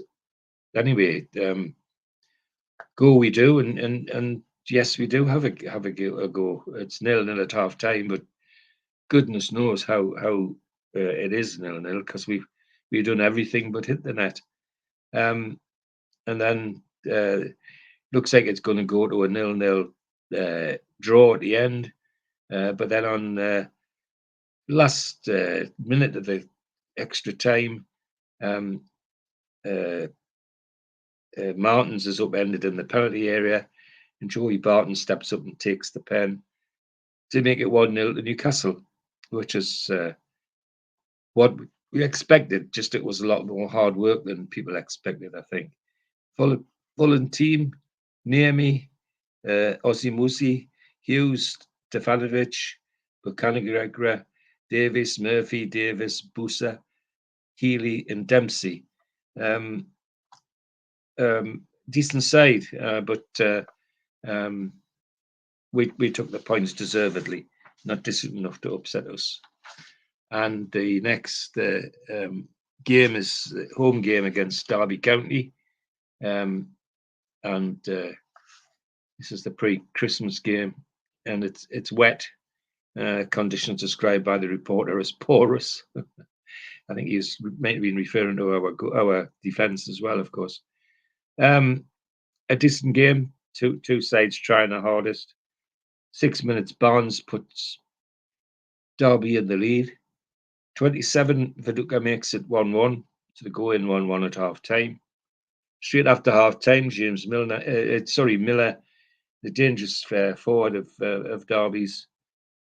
Anyway, go we do, and yes, we do have a go. It's 0-0 at half time, but goodness knows how it is 0-0, because we've done everything but hit the net. And then looks like it's going to go to a 0-0 draw at the end. But then on last minute of the extra time, Martins is upended in the penalty area, and Joey Barton steps up and takes the pen to make it 1-0 to Newcastle, which is what we expected. Just it was a lot more hard work than people expected, I think. Fulham team, Niemi, Ozimusi, Hughes, Stefanovic, Buchanan, Davis, Murphy, Davis, Busa, Healy, and Dempsey. Decent side, but we took the points deservedly, not decent enough to upset us. And the next game is the home game against Derby County, and this is the pre-Christmas game, and it's wet. Conditions described by the reporter as porous. I think he's maybe been referring to our defence as well, of course. A decent game. Two sides trying their hardest. 6 minutes, Barnes puts Derby in the lead. 27, Viduka makes it 1-1. So they go in 1-1 at half time. Straight after half time, James Miller, the dangerous forward of Derby's,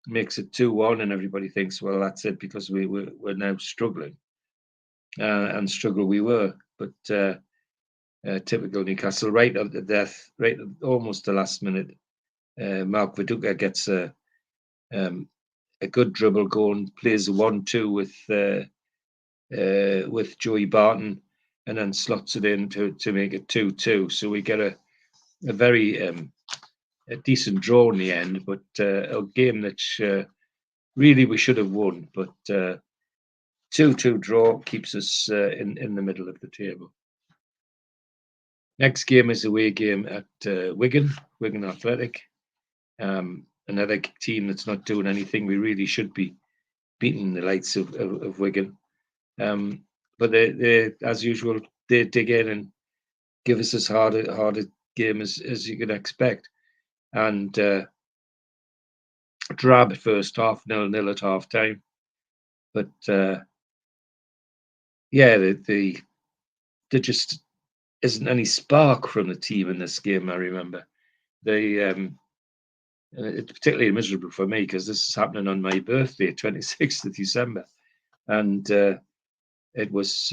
makes it 2-1, and everybody thinks, well, that's it, because we're now struggling. And struggle we were. But typical Newcastle, right at the death, right at almost the last minute, Mark Viduka gets a good dribble going, plays a 1-2 with Joey Barton, and then slots it in to make it 2-2. So we get a very a decent draw in the end, but a game that really we should have won. But 2-2 draw keeps us in the middle of the table. Next game is away game at Wigan Athletic. Another team that's not doing anything. We really should be beating the likes of Wigan. But they, as usual, they dig in and give us as hard a game as you could expect. And drab at first half, 0-0 at half time. But yeah, there just isn't any spark from the team in this game. I remember it's particularly miserable for me because this is happening on my birthday, 26th of December, and it was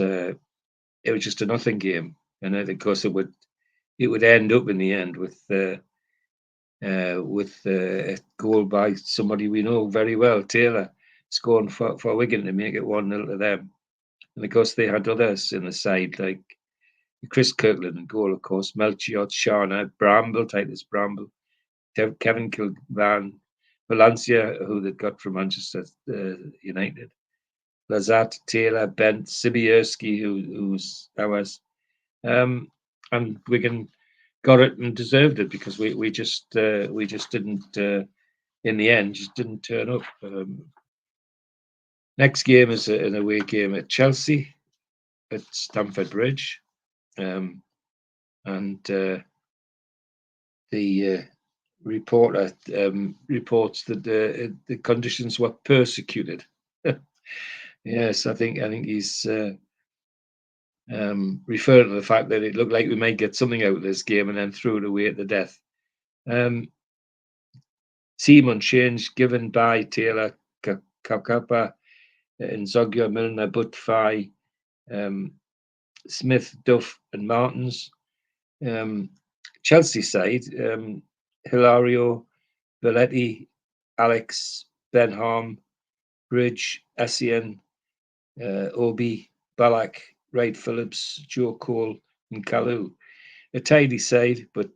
just a nothing game, and of course it would end up in the end with a goal by somebody we know very well, Taylor, scoring for Wigan to make it 1-0 to them. And of course they had others in the side like Chris Kirkland in goal, of course, Melchior, Sharna, Bramble, Titus Bramble, Kevin Kilvan, Valencia, who they got from Manchester United, Lazat, Taylor, Bent, Sibierski, who's ours, and Wigan got it and deserved it because we just didn't in the end just didn't turn up. Next game is an away game at Chelsea at Stamford Bridge, and the reporter reports that the conditions were persecuted. Yes, I think he's referring to the fact that it looked like we might get something out of this game and then threw it away at the death. Team unchanged, given by Taylor, Kakapa, Nzogyo, Milner, Butfai, Smith, Duff, and Martins. Chelsea side, Hilario, Belletti, Alex, Benham, Bridge, Essien, Obi, Balak, Wright Phillips, Joe Cole, and Kalu. A tidy side, but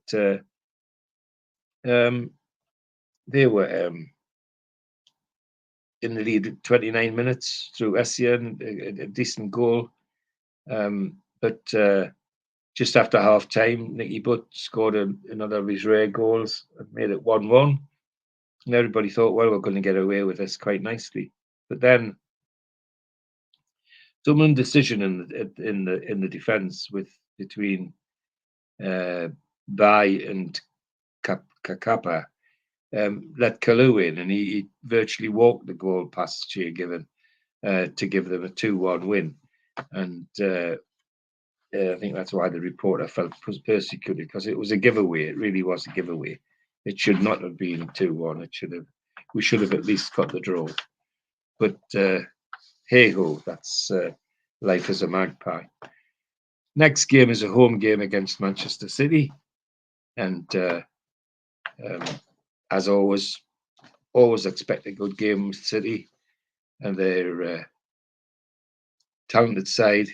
they were in the lead 29 minutes through Essien, a decent goal. But just after half time, Nicky Butt scored another of his rare goals and made it 1-1. And everybody thought, well, we're going to get away with this quite nicely. But then some indecision in the defence between Bai and Kakapa let Kalu in, and he virtually walked the goal past Shea Given to give them a 2-1 win. And I think that's why the reporter felt persecuted, because it was a giveaway. It really was a giveaway. It should not have been 2-1. We should have at least got the draw. But hey ho, that's life as a magpie. Next game is a home game against Manchester City, and as always expect a good game with City, and their talented side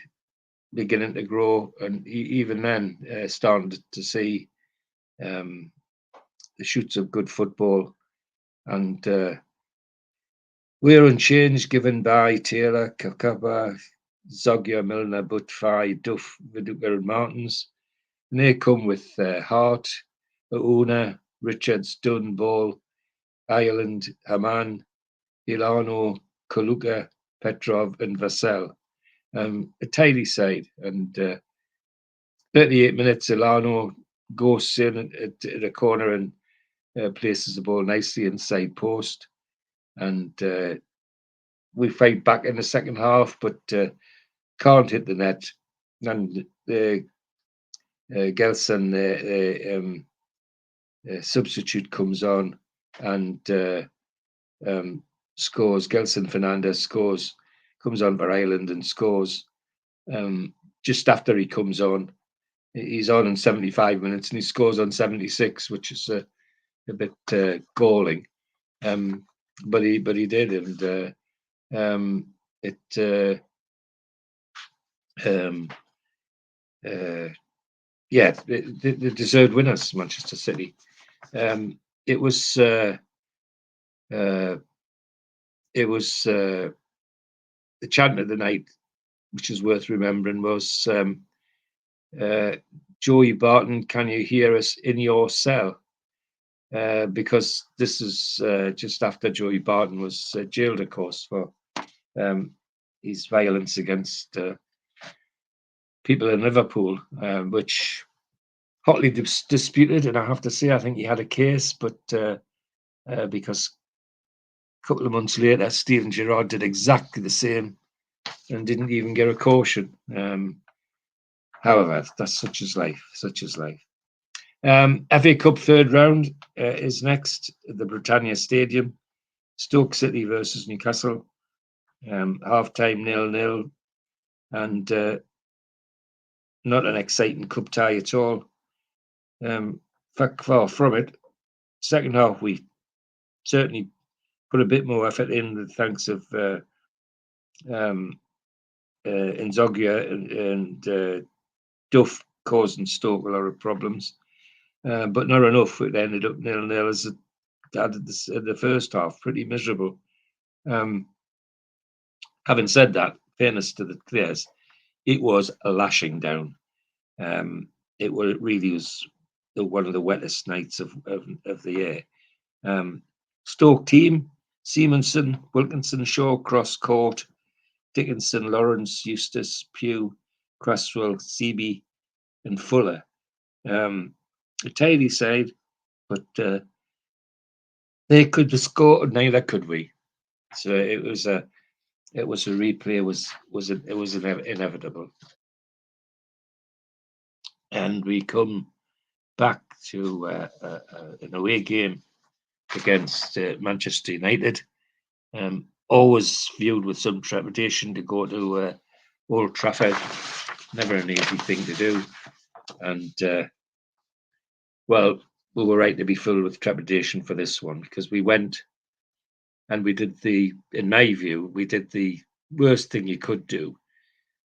beginning to grow, and even then starting to see the shoots of good football. And we're unchanged, given by Taylor, Kakaba, Zogya, Milner, Butfai, Duff, Viduka, and Martins. And they come with Hart, Ouna, Richards, Dunn, Ball, Ireland, Haman, Ilano, Kaluka, Petrov, and Vassell. A tidy side. And 38 minutes, Ilano goes in at the corner and places the ball nicely inside post. And we fight back in the second half, but can't hit the net. And Gelson, substitute, comes on and scores. Gelson Fernandez scores, comes on for Ireland and scores. Just after he comes on, he's on in 75 minutes and he scores on 76, which is a bit galling. But he did, and the deserved winners, Manchester City. It was the chant of the night, which is worth remembering, was Joey Barton, can you hear us in your cell? Because this is just after Joey Barton was jailed, of course, for his violence against people in Liverpool, which hotly disputed. And I have to say, I think he had a case, but because a couple of months later, Steven Gerrard did exactly the same and didn't even get a caution. However, that's such is life. Such is life. FA Cup third round is next at the Britannia Stadium. Stoke City versus Newcastle. Half-time 0-0, and not an exciting cup tie at all. Far from it. Second half, we certainly put a bit more effort in, with thanks of Nzogia and Duff causing Stoke a lot of problems, but not enough. It ended up 0-0 as it had the first half, pretty miserable. Having said that, fairness to the players, it was a lashing down. It really was one of the wettest nights of the year. Stoke team: Simonson, Wilkinson, Shaw, Cross, Court, Dickinson, Lawrence, Eustace, Pugh, Cresswell, Seaby, and Fuller. A tidy side, but they could have scored. Neither could we. So it was a replay. It was inevitable. And we come back to an away game against Manchester United. Always viewed with some trepidation to go to Old Trafford. Never an easy thing to do. And, well, we were right to be filled with trepidation for this one, because we went and we did in my view, we did the worst thing you could do.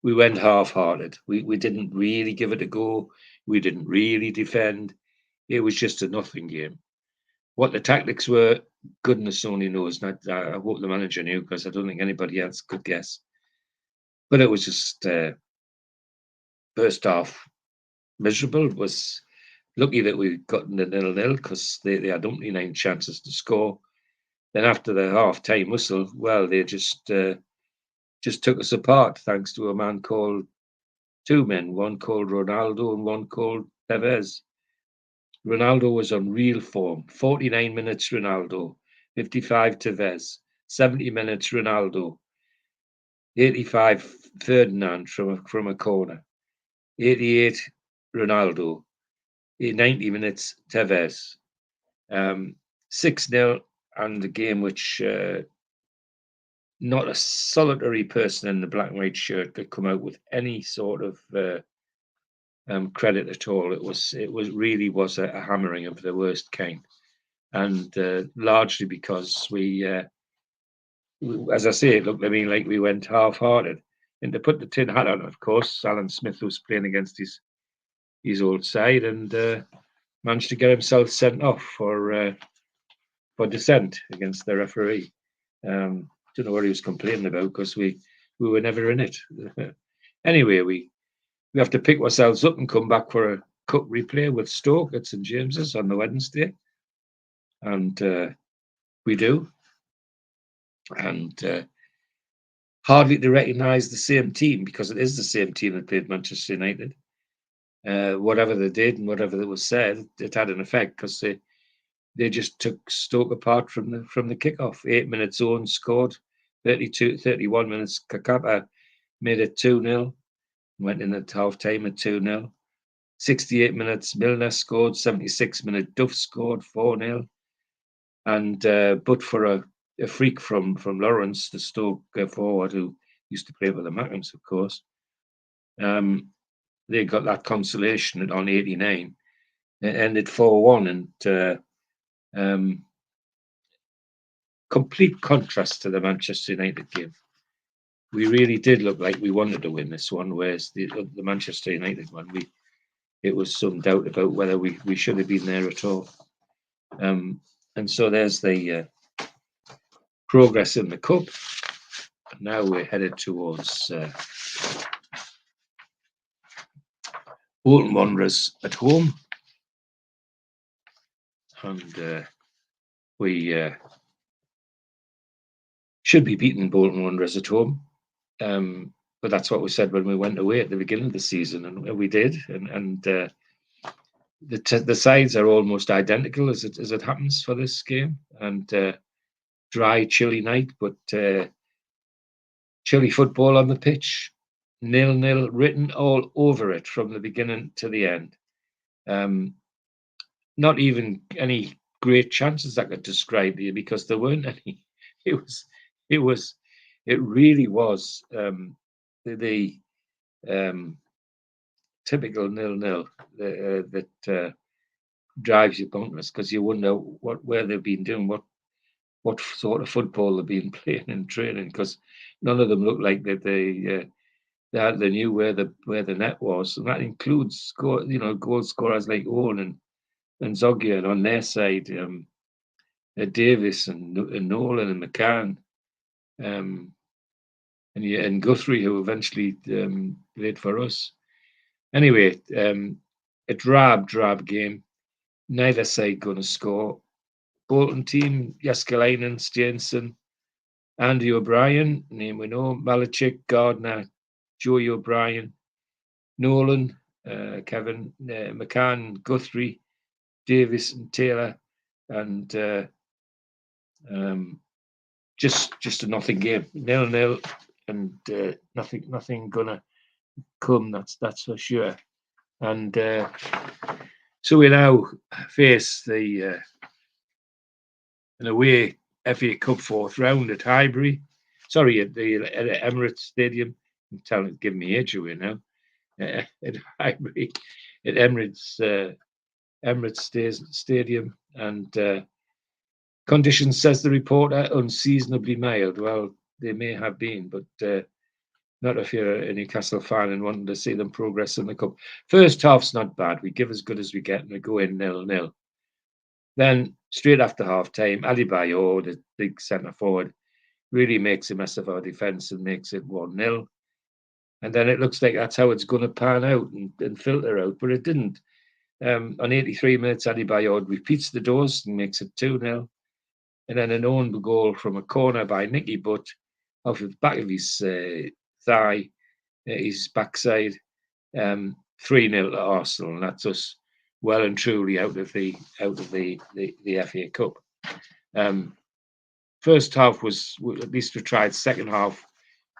We went half-hearted. We didn't really give it a go. We didn't really defend. It was just a nothing game. What the tactics were, goodness only knows. I hope the manager knew, because I don't think anybody else could guess. But it was just first half miserable. It was lucky that we got in the 0-0, because they had only 9 chances to score. Then after the half-time whistle, well, they just took us apart, thanks to a man called, 2 men, one called Ronaldo and one called Tevez. Ronaldo was on real form. 49 minutes Ronaldo, 55 Tevez, 70 minutes Ronaldo, 85 Ferdinand from a corner, 88 Ronaldo, 90 minutes Tevez. 6-0, and a game which not a solitary person in the black and white shirt could come out with any sort of credit at all. It really was a hammering of the worst kind, and largely because we, as I say, it looked, I mean, like we went half-hearted. And to put the tin hat on, of course, Alan Smith was playing against his old side, and managed to get himself sent off for dissent against the referee. Don't know what he was complaining about, because we were never in it. Anyway, we have to pick ourselves up and come back for a cup replay with Stoke at St James's on the Wednesday, and we do. And hardly to recognise the same team, because it is the same team that played Manchester United. Whatever they did and whatever that was said, it had an effect, because they just took Stoke apart from the kickoff. 8 minutes on, scored. 31 minutes, Kakapa made it 2-0. Went in at half-time at 2-0. 68 minutes, Milner scored. 76 minutes, Duff scored 4-0. And but for a freak from Lawrence, the Stoke forward, who used to play for the Mackhams, of course, they got that consolation on 89. It ended 4-1, and complete contrast to the Manchester United game. We really did look like we wanted to win this one, whereas the Manchester United one, it was some doubt about whether we should have been there at all. And so there's the progress in the cup. Now we're headed towards Bolton Wanderers at home, and we should be beating Bolton Wanderers at home. But that's what we said when we went away at the beginning of the season, and we did. And the sides are almost identical as it happens for this game. And dry, chilly night, but chilly football on the pitch. 0-0 written all over it from the beginning to the end. Not even any great chances I could describe here, because there weren't any. It really was the typical 0-0 that drives you bonkers, because you wonder where they've been doing, what sort of football they've been playing and training, because none of them looked like that they knew where the net was, and that includes goal scorers like Owen and Zogia, and on their side Davis and Nolan and McCann, and Guthrie, who eventually played for us. Anyway, a drab game. Neither side going to score. Bolton team: Jeskalainen, Steenson, Andy O'Brien, name we know, Malachik, Gardner, Joey O'Brien, Nolan, Kevin, McCann, Guthrie, Davis and Taylor, and just a nothing game, 0-0, and nothing gonna come. That's for sure. And so we now face an away FA Cup fourth round at Highbury. Sorry, at Emirates Stadium. I'm giving me age away now. At Highbury, at Emirates Stadium, and conditions, says the reporter, unseasonably mild. Well, they may have been, but not if you're a Newcastle fan and wanting to see them progress in the cup. First half's not bad. We give as good as we get, and we go in 0-0. Then straight after half time, Ali Bayo, the big centre forward, really makes a mess of our defence and makes it 1-0. And then it looks like that's how it's going to pan out and filter out, but it didn't. On 83 minutes, Ali Bayo repeats the dose and makes it 2-0. And then an own goal from a corner by Nicky Butt off the back of his thigh, his backside, 3-0 to Arsenal, and that's us well and truly out of the FA Cup. First half was, at least we tried. Second half,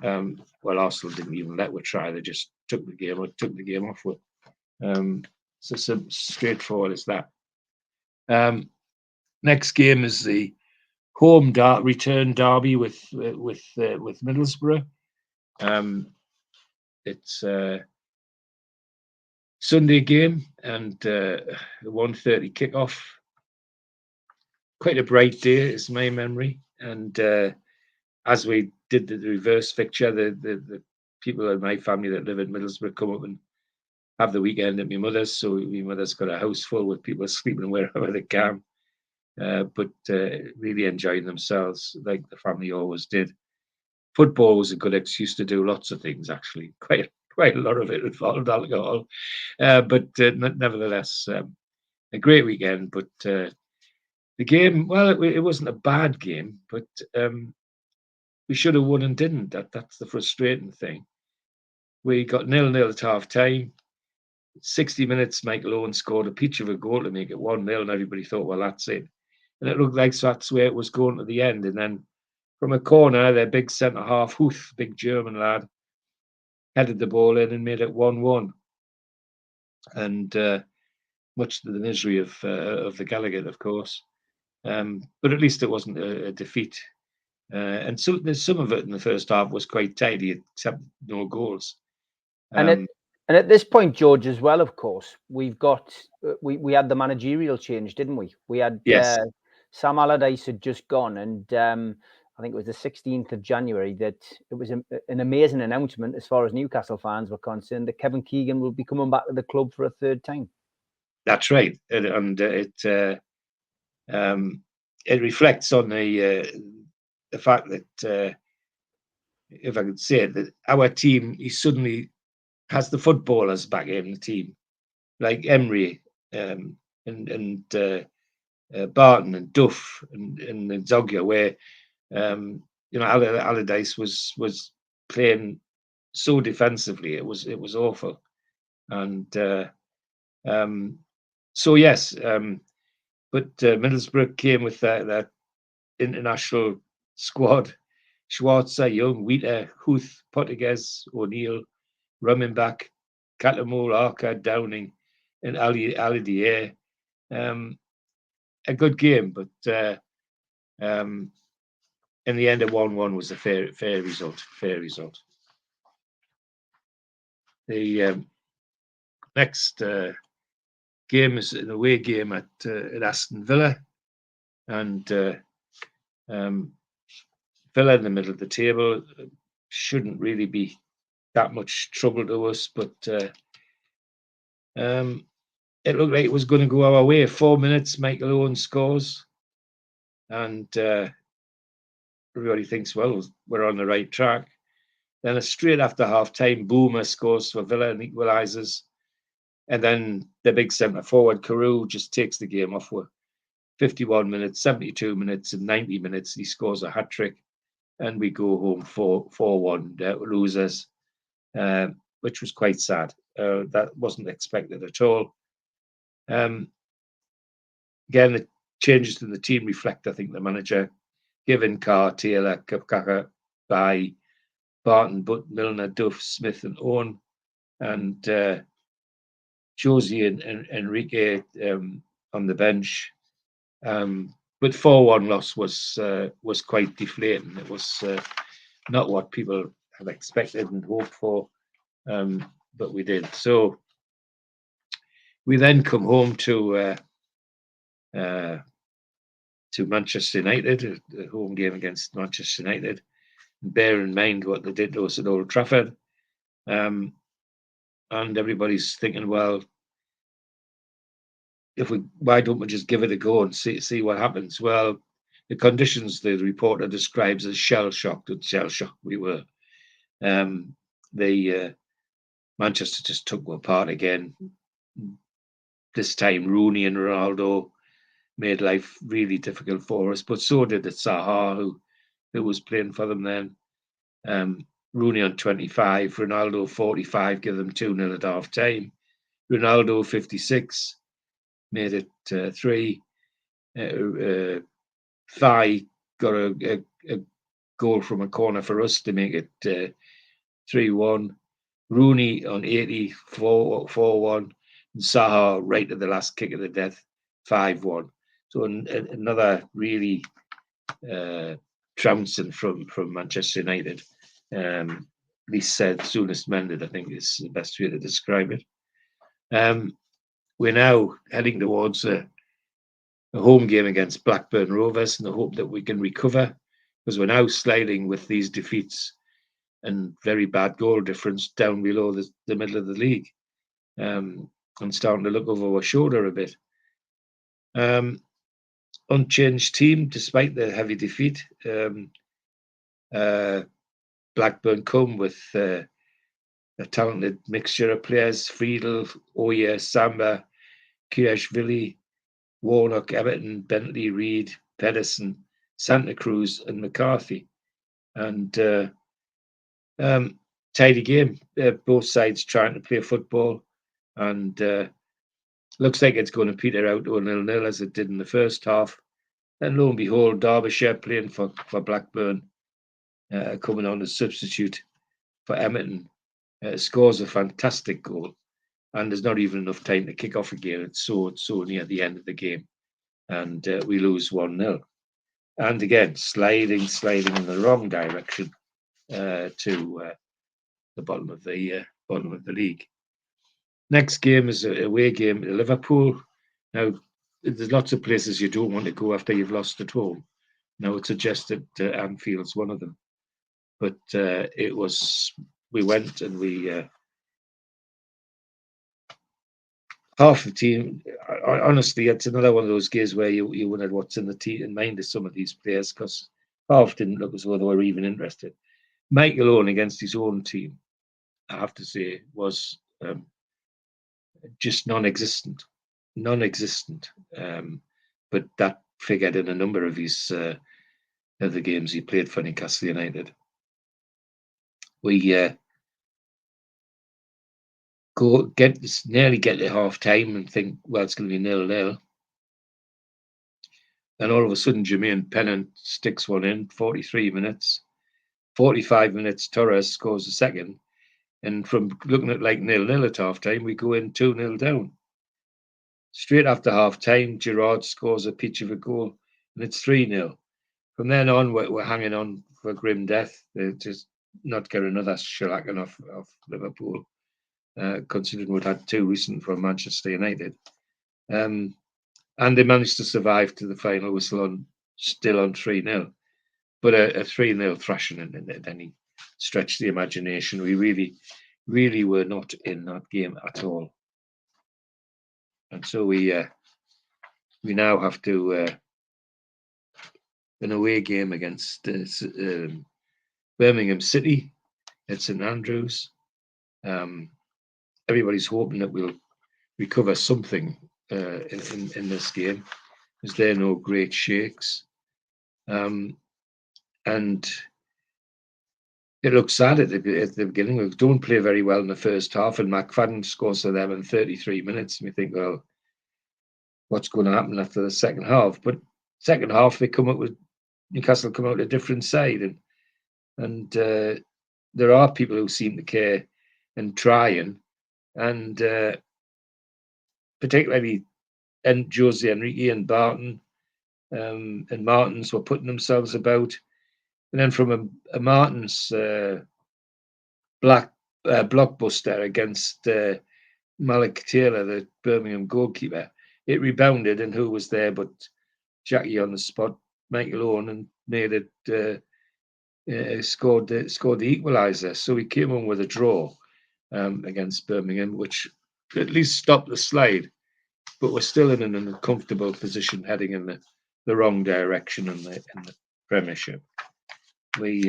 well, Arsenal didn't even let we try. They just took the game off with. So straightforward as that. Next game is the home return derby with Middlesbrough. It's a Sunday game and 1:30 kickoff. Quite a bright day, is my memory. And as we did the reverse fixture, the people in my family that live in Middlesbrough come up and have the weekend at my mother's. So my mother's got a house full with people sleeping wherever they can. But really enjoying themselves like the family always did. Football was a good excuse to do lots of things, actually. Quite a lot of it involved alcohol. But nevertheless, a great weekend. But the game, well, it wasn't a bad game, but we should have won and didn't. That's the frustrating thing. We got 0-0 at half time. 60 minutes, Michael Owen scored a peach of a goal to make it 1-0, and everybody thought, well, that's it. And it looked like that's where it was going to the end. And then from a corner, their big centre half, Huth, big German lad, headed the ball in and made it 1-1. And much to the misery of the Gallagher, of course. But at least it wasn't a defeat. And so some of it in the first half was quite tidy, except no goals. And at this point, George, as well, of course, we've got we had the managerial change, didn't we? We had Yes. Sam Allardyce had just gone, and I think it was the 16th of January that it was an amazing announcement as far as Newcastle fans were concerned that Kevin Keegan will be coming back to the club for a third time. That's right, and it reflects on the fact that, if I could say it, that our team, he suddenly has the footballers back in the team, like Emery and Barton and Duff and Zoggia, where Allardyce was playing so defensively, it was awful, and so yes, but Middlesbrough came with that international squad: Schwarzer, Young, Wheater, Huth, Portuguese, O'Neill, Rummenbach, Catamol, Arca, Downing, and Ali Dier. A good game, but in the end, a 1-1 was a fair result. Fair result. The next game is an away game at Aston Villa, and Villa in the middle of the table shouldn't really be that much trouble to us, but it looked like it was going to go our way. 4 minutes, Michael Owen scores, and everybody thinks, well, we're on the right track. Then straight after half-time, Boomer scores for Villa and equalises. And then the big centre-forward, Carew, just takes the game off with 51 minutes, 72 minutes, and 90 minutes. He scores a hat-trick, and we go home 4-1 losers, which was quite sad. That wasn't expected at all. Again, the changes to the team reflect, I think, the manager, given Carr, Taylor, Kapkaka, by Barton, Butt, Milner, Duff, Smith, and Owen, and Josie and Enrique on the bench. But 4-1 loss was quite deflating. It was not what people had expected and hoped for, but we did. So we then come home to Manchester United, a home game against Manchester United. Bear in mind what they did to us at Old Trafford. And everybody's thinking, well, why don't we just give it a go and see what happens? Well, the conditions the reporter describes as shell-shocked, and shell-shocked we were. Manchester just took one apart again. This time, Rooney and Ronaldo made life really difficult for us, but so did Zaha, who was playing for them then. Rooney on 25, Ronaldo 45, give them 2-0 at half time. Ronaldo 56, made it 3. Thigh got a goal from a corner for us to make it 3-1. Rooney on 80, 4-1. And Zaha right at the last kick of the death, 5-1. So another really trouncing from Manchester United. At least said soonest mended, I think is the best way to describe it. We're now heading towards a home game against Blackburn Rovers in the hope that we can recover, because we're now sliding with these defeats and very bad goal difference down below the middle of the league, and starting to look over our shoulder a bit. Unchanged team despite the heavy defeat. Blackburn come with a talented mixture of players: Friedel, Oye, Samba, Kiyashvili, Warnock, Everton, Bentley, Reid, Pedersen, Santa Cruz, and McCarthy. And tidy game. Both sides trying to play football, and looks like it's going to peter out to 0-0 as it did in the first half. And lo and behold, Derbyshire playing for Blackburn coming on as substitute for Everton, scores a fantastic goal, and there's not even enough time to kick off again. It's so near the end of the game, and we lose 1-0. And again, sliding in the wrong direction to the bottom of the league. Next game is a away game to Liverpool. Now, there's lots of places you don't want to go after you've lost at home. Now, it's suggested Anfield's one of them, but we went and we half the team. Honestly, it's another one of those games where you wondered what's in the team in mind of some of these players, because half didn't look as though they were even interested. Michael Owen against his own team, I have to say, was just non-existent. But that figured in a number of his other games he played for Newcastle United. We nearly get to half time and think, well, it's going to be 0-0. And all of a sudden, Jermaine Pennant sticks one in, 43 minutes. 45 minutes, Torres scores a second. And from looking at like 0-0 at half time, we go in 2-0 down. Straight after half time, Gerrard scores a peach of a goal, and it's 3-0. From then on, we're hanging on for grim death. They're just not get another shellacking off Liverpool, considering we'd had 2 recent from Manchester United. And they managed to survive to the final whistle still on 3-0. But a 3-0 thrashing in any stretch the imagination. We really were not in that game at all. And so we now have to an away game against Birmingham City at St Andrews. Everybody's hoping that we'll recover something in this game, as they're no great shakes. And it looks sad at the beginning. We don't play very well in the first half, and McFadden scores for them in 33 minutes. And we think, well, what's going to happen after the second half? But second half, Newcastle come out a different side, and there are people who seem to care and trying, and particularly Jose Enrique and Barton and Martins were putting themselves about. And then from a Martins blockbuster against Malik Taylor, the Birmingham goalkeeper, it rebounded, and who was there but Jackie on the spot, Michael Owen, and made it scored the equaliser. So we came on with a draw against Birmingham, which at least stopped the slide. But we're still in an uncomfortable position, heading in the wrong direction in the Premiership. We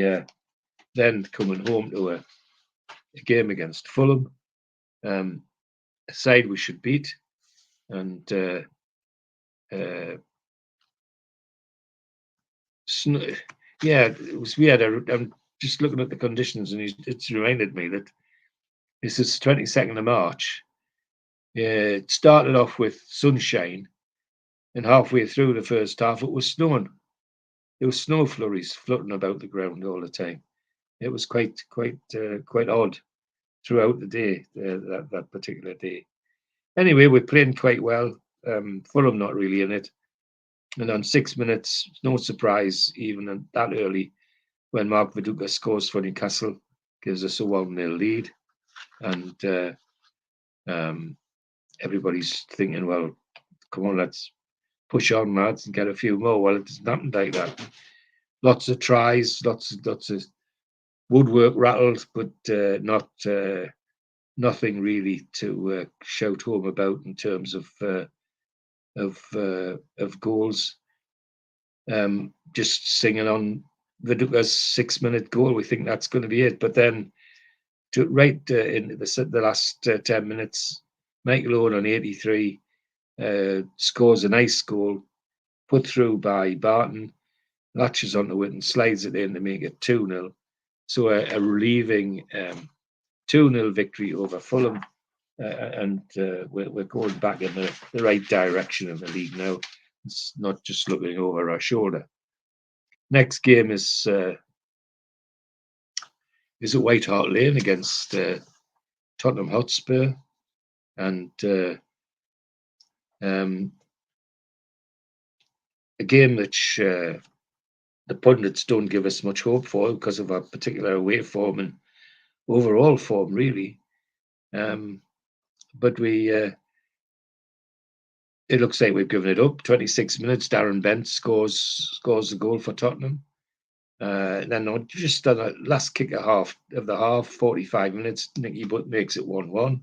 then coming home to a game against Fulham, a side we should beat, and we had I'm just looking at the conditions, and it's reminded me that this is 22nd of March. It started off with sunshine, and halfway through the first half, it was snowing. There were snow flurries floating about the ground all the time. It was quite odd throughout the day, that particular day. Anyway, we're playing quite well. Fulham not really in it. And on 6 minutes, no surprise, even that early, when Mark Viduka scores for Newcastle, gives us a 1-0 lead. And everybody's thinking, well, come on, let's push on, lads, and get a few more. Well, it doesn't happen like that. Lots of tries, lots of woodwork rattled, but nothing really to shout home about in terms of goals. Just singing on Viduka's 6-minute goal. We think that's going to be it. But then, in the last 10 minutes, Michael Owen on 83 scores a nice goal, put through by Barton, latches onto it and slides it in to make it 2-0. So a relieving 2-0 victory over Fulham, and we're going back in the right direction of the league now. It's not just looking over our shoulder. Next game is is at White Hart Lane against Tottenham Hotspur, and a game which the pundits don't give us much hope for because of our particular away form and overall form, really. But it looks like we've given it up. 26 minutes, Darren Bent scores a goal for Tottenham. Then just on the last kick of the half, 45 minutes, Nicky Butt makes it 1-1.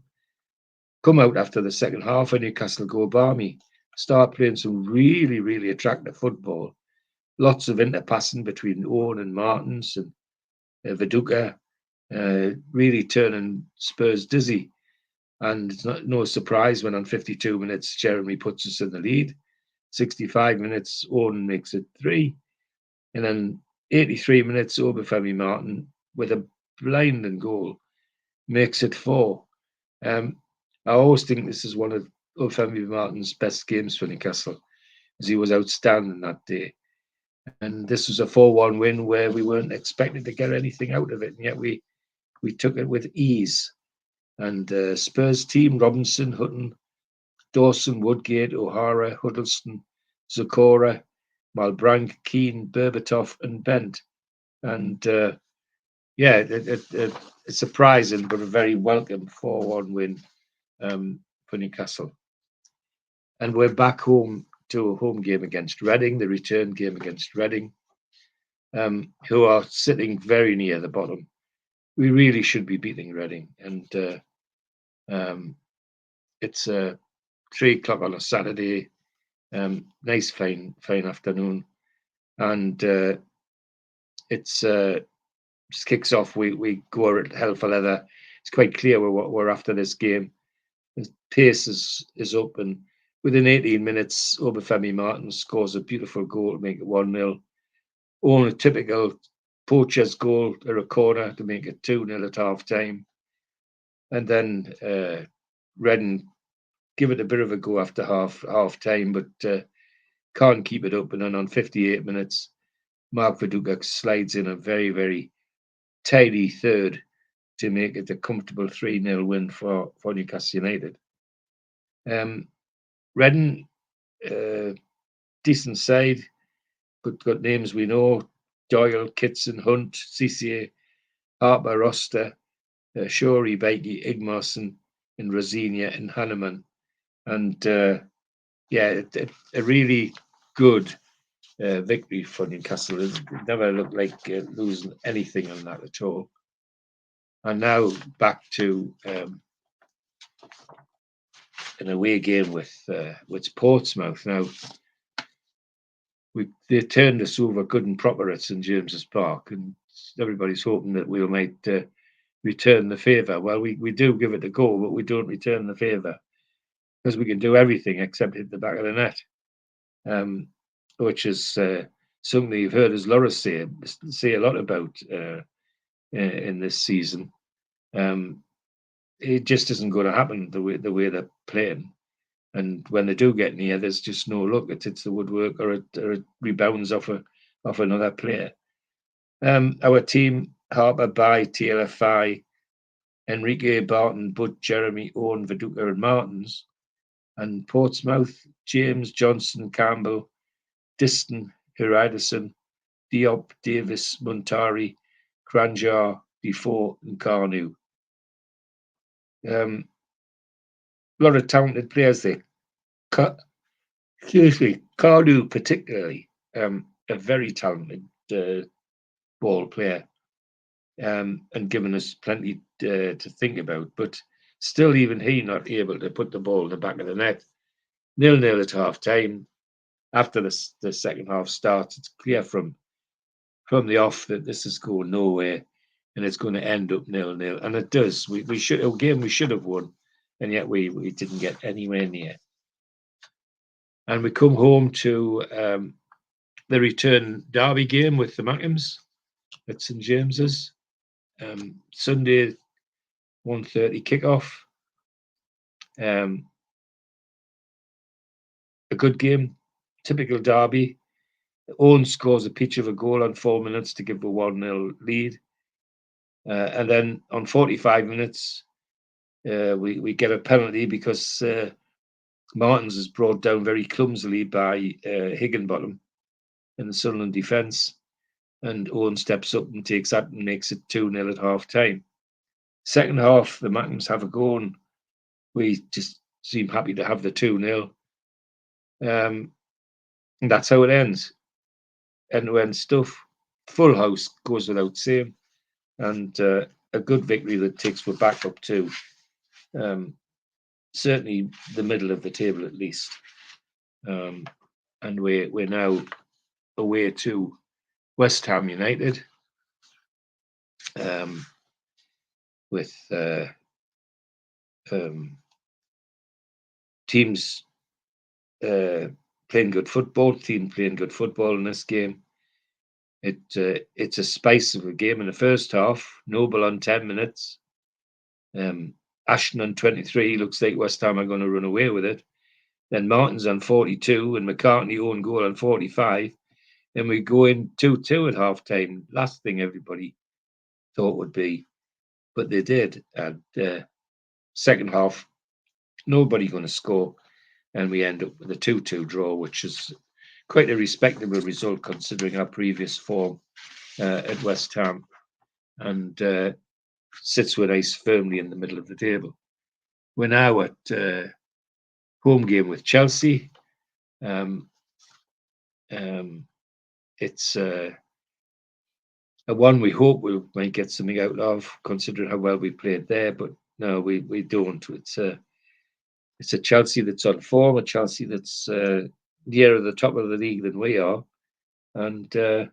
Come out after the second half, and Newcastle go balmy. Start playing some really, really attractive football. Lots of interpassing between Owen and Martins and Viduka, really turning Spurs dizzy. And it's no surprise when on 52 minutes, Jeremy puts us in the lead. 65 minutes, Owen makes it 3. And then 83 minutes, Obafemi Martin, with a blinding goal, makes it 4. I always think this is one of Obafemi Martin's best games for Newcastle, as he was outstanding that day. And this was a 4-1 win where we weren't expected to get anything out of it, and yet we took it with ease. And Spurs team, Robinson, Hutton, Dawson, Woodgate, O'Hara, Huddleston, Zakora, Malbrank, Keane, Berbatov, and Bent. And it's surprising, but a very welcome 4-1 win for Newcastle. And we're back home to a home game against Reading, the return game against Reading, who are sitting very near the bottom. We really should be beating Reading, and it's 3 o'clock on a Saturday. Nice, fine afternoon, and it's just kicks off. We go at hell for leather. It's quite clear we're after this game. The pace is up, and within 18 minutes, Obafemi Martin scores a beautiful goal to make it 1-0. Only a typical poacher's goal or a corner to make it 2-0 at half time. And then Reading give it a bit of a go after half time, but can't keep it up. And then on 58 minutes, Mark Viduka slides in a very, very tidy third to make it a comfortable 3-0 win for Newcastle United. Reading, decent side, but got names we know: Doyle, Kitson, Hunt, Cisse, Harper, Roster, Shorey, Beatty, Igmarson, and Rosinia and Hanneman. And a really good victory for Newcastle. It never looked like losing anything on that at all. And now back to an away game with Portsmouth. Now they turned us over good and proper at St James's Park, and everybody's hoping that we might return the favour. Well, we do give it a go, but we don't return the favour because we can do everything except hit the back of the net, which is something you've heard as Loris say a lot about in this season. It just isn't going to happen the way they're playing. And when they do get near, there's just no luck. It hits the woodwork or it rebounds off another player. Our team: Harper, By, TLFI, Enrique, Barton, Butt, Jeremy, Owen, Viduka, and Martins. And Portsmouth: James, Johnson, Campbell, Diston, Hiriderson, Diop, Davis, Muntari, Kranjar, Defoe, and Carnu. A lot of talented players there. Carnu particularly, a very talented ball player, and given us plenty to think about. But still, even he not able to put the ball in the back of the net. 0-0 at half time. After the second half starts, it's clear from the off that this is going nowhere, and it's going to end up 0-0. And it does. We should have won, and yet we didn't get anywhere near. And we come home to the return derby game with the Mackems at St James's. Sunday, 1:30 kickoff. A good game, typical derby. Owen scores a peach of a goal on 4 minutes to give a 1-0 lead. And then on 45 minutes, we get a penalty because Martins is brought down very clumsily by Higginbottom in the Sunderland defence, and Owen steps up and takes that and makes it 2-0 at half time. Second half, the Mackens have a go, and we just seem happy to have the 2-0. And that's how it ends. End-to-end stuff. Full house, goes without saying, and a good victory that takes us back up to certainly the middle of the table at least. And we're now away to West Ham United, with teams playing good football. Team playing good football in this game. It's a spice of a game in the first half. Noble on 10 minutes. Ashton on 23. Looks like West Ham are going to run away with it. Then Martins on 42 and McCartney own goal on 45. And we go in 2-2 at half time. Last thing everybody thought would be, but they did. And second half, nobody going to score. And we end up with a 2-2 draw, which is quite a respectable result considering our previous form at West Ham, and sits with us firmly in the middle of the table. We're now at home game with Chelsea. It's a one we hope we might get something out of, considering how well we played there. But no, we don't. It's a Chelsea that's on form, a Chelsea that's nearer the top of the league than we are, and they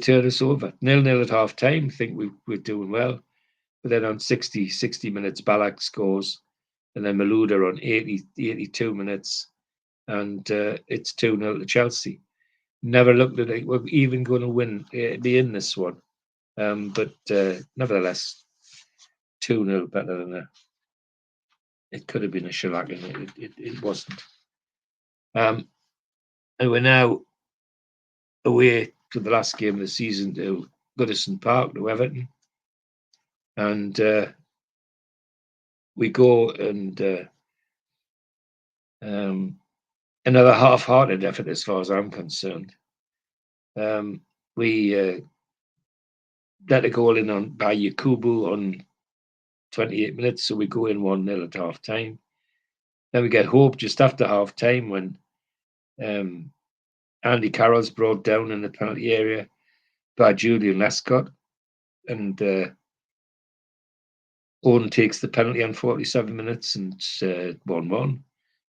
turn us over 0-0 at half time. I think we're doing well, but then on 60 minutes, Ballack scores, and then Malouda on 82 minutes, and it's 2-0 to Chelsea. Never looked at it. We're even going to win, be in this one, but nevertheless, 2-0 better than it could have been a shellacking. It wasn't. And we're now away to the last game of the season to Goodison Park, to Everton. And we go and another half-hearted effort as far as I'm concerned. We let a goal in by Yakubu on 28 minutes, so we go in 1-0 at half time. Then we get hope just after half time when Andy Carroll's brought down in the penalty area by Julian Lescott, and Owen takes the penalty on 47 minutes, and it's 1-1.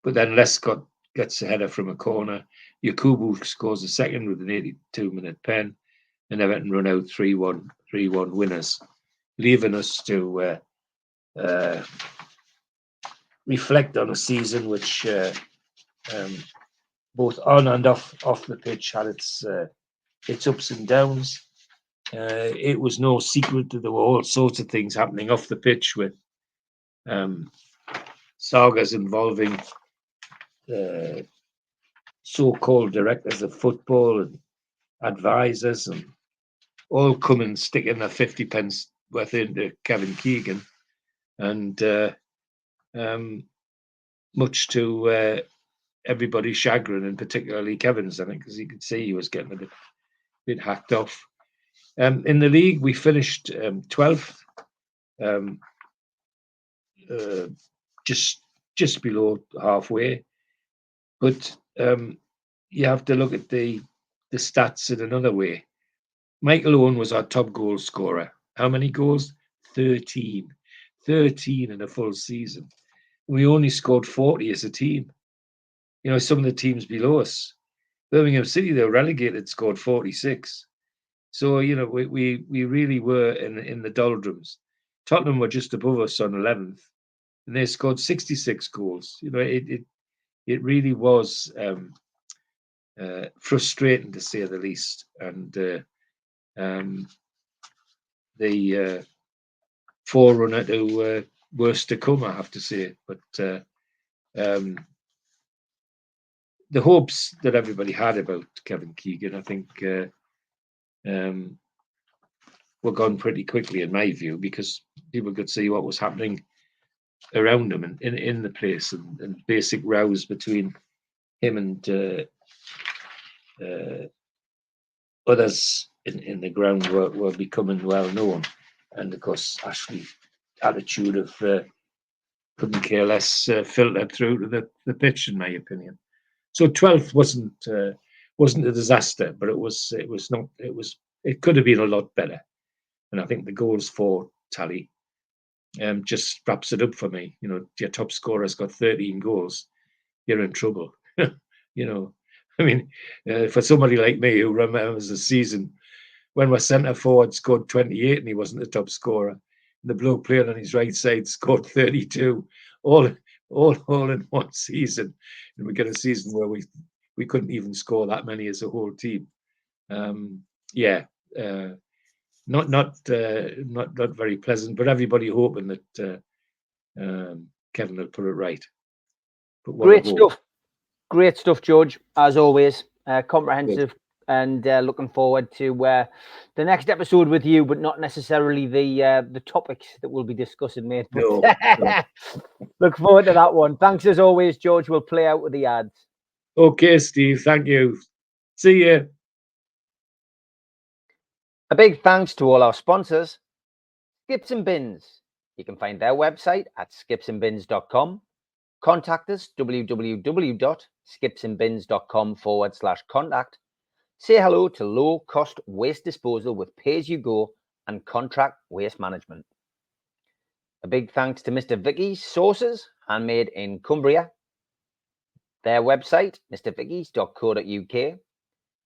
But then Lescott gets a header from a corner. Yakubu scores a second with an 82-minute pen, and Everton run out 3-1 winners, leaving us to reflect on a season which both on and off the pitch had its ups and downs. It was no secret that there were all sorts of things happening off the pitch, with sagas involving so-called directors of football and advisors, and all come and sticking their 50 pence worth into Kevin Keegan, and much to everybody's chagrin, and particularly Kevin's, I think, because you could see he was getting a bit hacked off. In the league, we finished 12th, just below halfway. But you have to look at the stats in another way. Michael Owen was our top goal scorer. How many goals? 13. 13 in a full season. We only scored 40 as a team. You know, some of the teams below us, Birmingham City, they were relegated, scored 46. So, you know, we really were in the doldrums. Tottenham were just above us on 11th, and they scored 66 goals. You know, it really was frustrating, to say the least. And the forerunner to worse to come, I have to say. But the hopes that everybody had about Kevin Keegan, I think, were gone pretty quickly, in my view, because people could see what was happening around him and in the place, and basic rows between him and others in the ground were becoming well known. And of course, Ashley's attitude of couldn't care less filtered through to the pitch, in my opinion. So 12th wasn't a disaster, but it could have been a lot better. And I think the goals for tally just wraps it up for me. You know, your top scorer's got 13 goals, you're in trouble. You know, I mean, for somebody like me who remembers the season when my centre forward scored 28 and he wasn't the top scorer, and the bloke playing on his right side scored 32, all in one season, and we get a season where we couldn't even score that many as a whole team. Not very pleasant, but everybody hoping that Kevin will put it right. But Great stuff, George, as always. Comprehensive. Good. And looking forward to the next episode with you, but not necessarily the topics that we'll be discussing, mate. No. Look forward to that one. Thanks as always, George. We'll play out with the ads. Okay, Steve. Thank you. See you. A big thanks to all our sponsors. Skips and Bins. You can find their website at skipsandbins.com. Contact us, www.skipsandbins.com/contact. Say hello to low-cost waste disposal with pay-as-you-go and contract waste management. A big thanks to Mr. Vicky's Sauces, handmade in Cumbria. Their website, mrvickies.co.uk.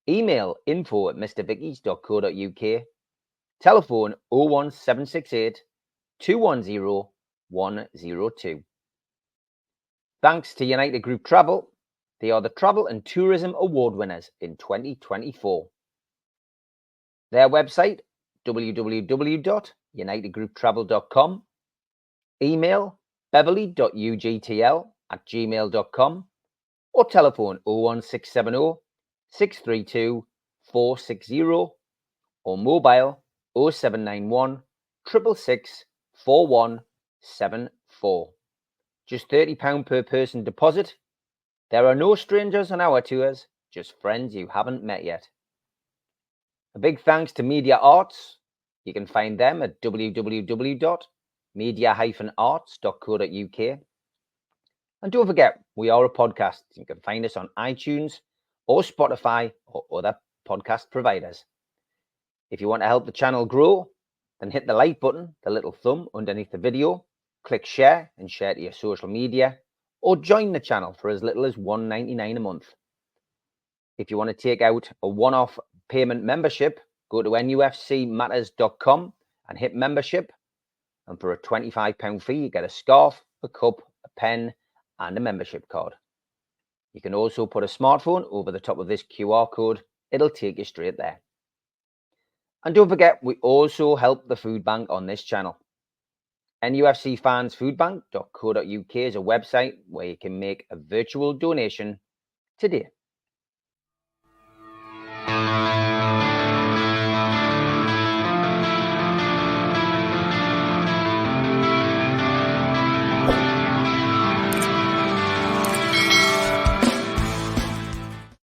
Email info@mrvickies.co.uk. Telephone 01768 210 102. Thanks to United Group Travel. They are the Travel and Tourism Award winners in 2024. Their website, www.unitedgrouptravel.com. Email beverly.ugtl@gmail.com or telephone 01670 632 460 or mobile 0791 666 4174. Just £30 per person deposit. There are no strangers on our tours, just friends you haven't met yet. A big thanks to Media Arts. You can find them at www.media-arts.co.uk. And don't forget, we are a podcast. You can find us on iTunes or Spotify or other podcast providers. If you want to help the channel grow, then hit the like button, the little thumb underneath the video, click share and share to your social media, or join the channel for as little as $1.99 a month. If you want to take out a one-off payment membership, go to nufcmatters.com and hit membership. And for a £25 fee, you get a scarf, a cup, a pen, and a membership card. You can also put a smartphone over the top of this QR code. It'll take you straight there. And don't forget, we also help the food bank on this channel. NUFCfansfoodbank.co.uk is a website where you can make a virtual donation today.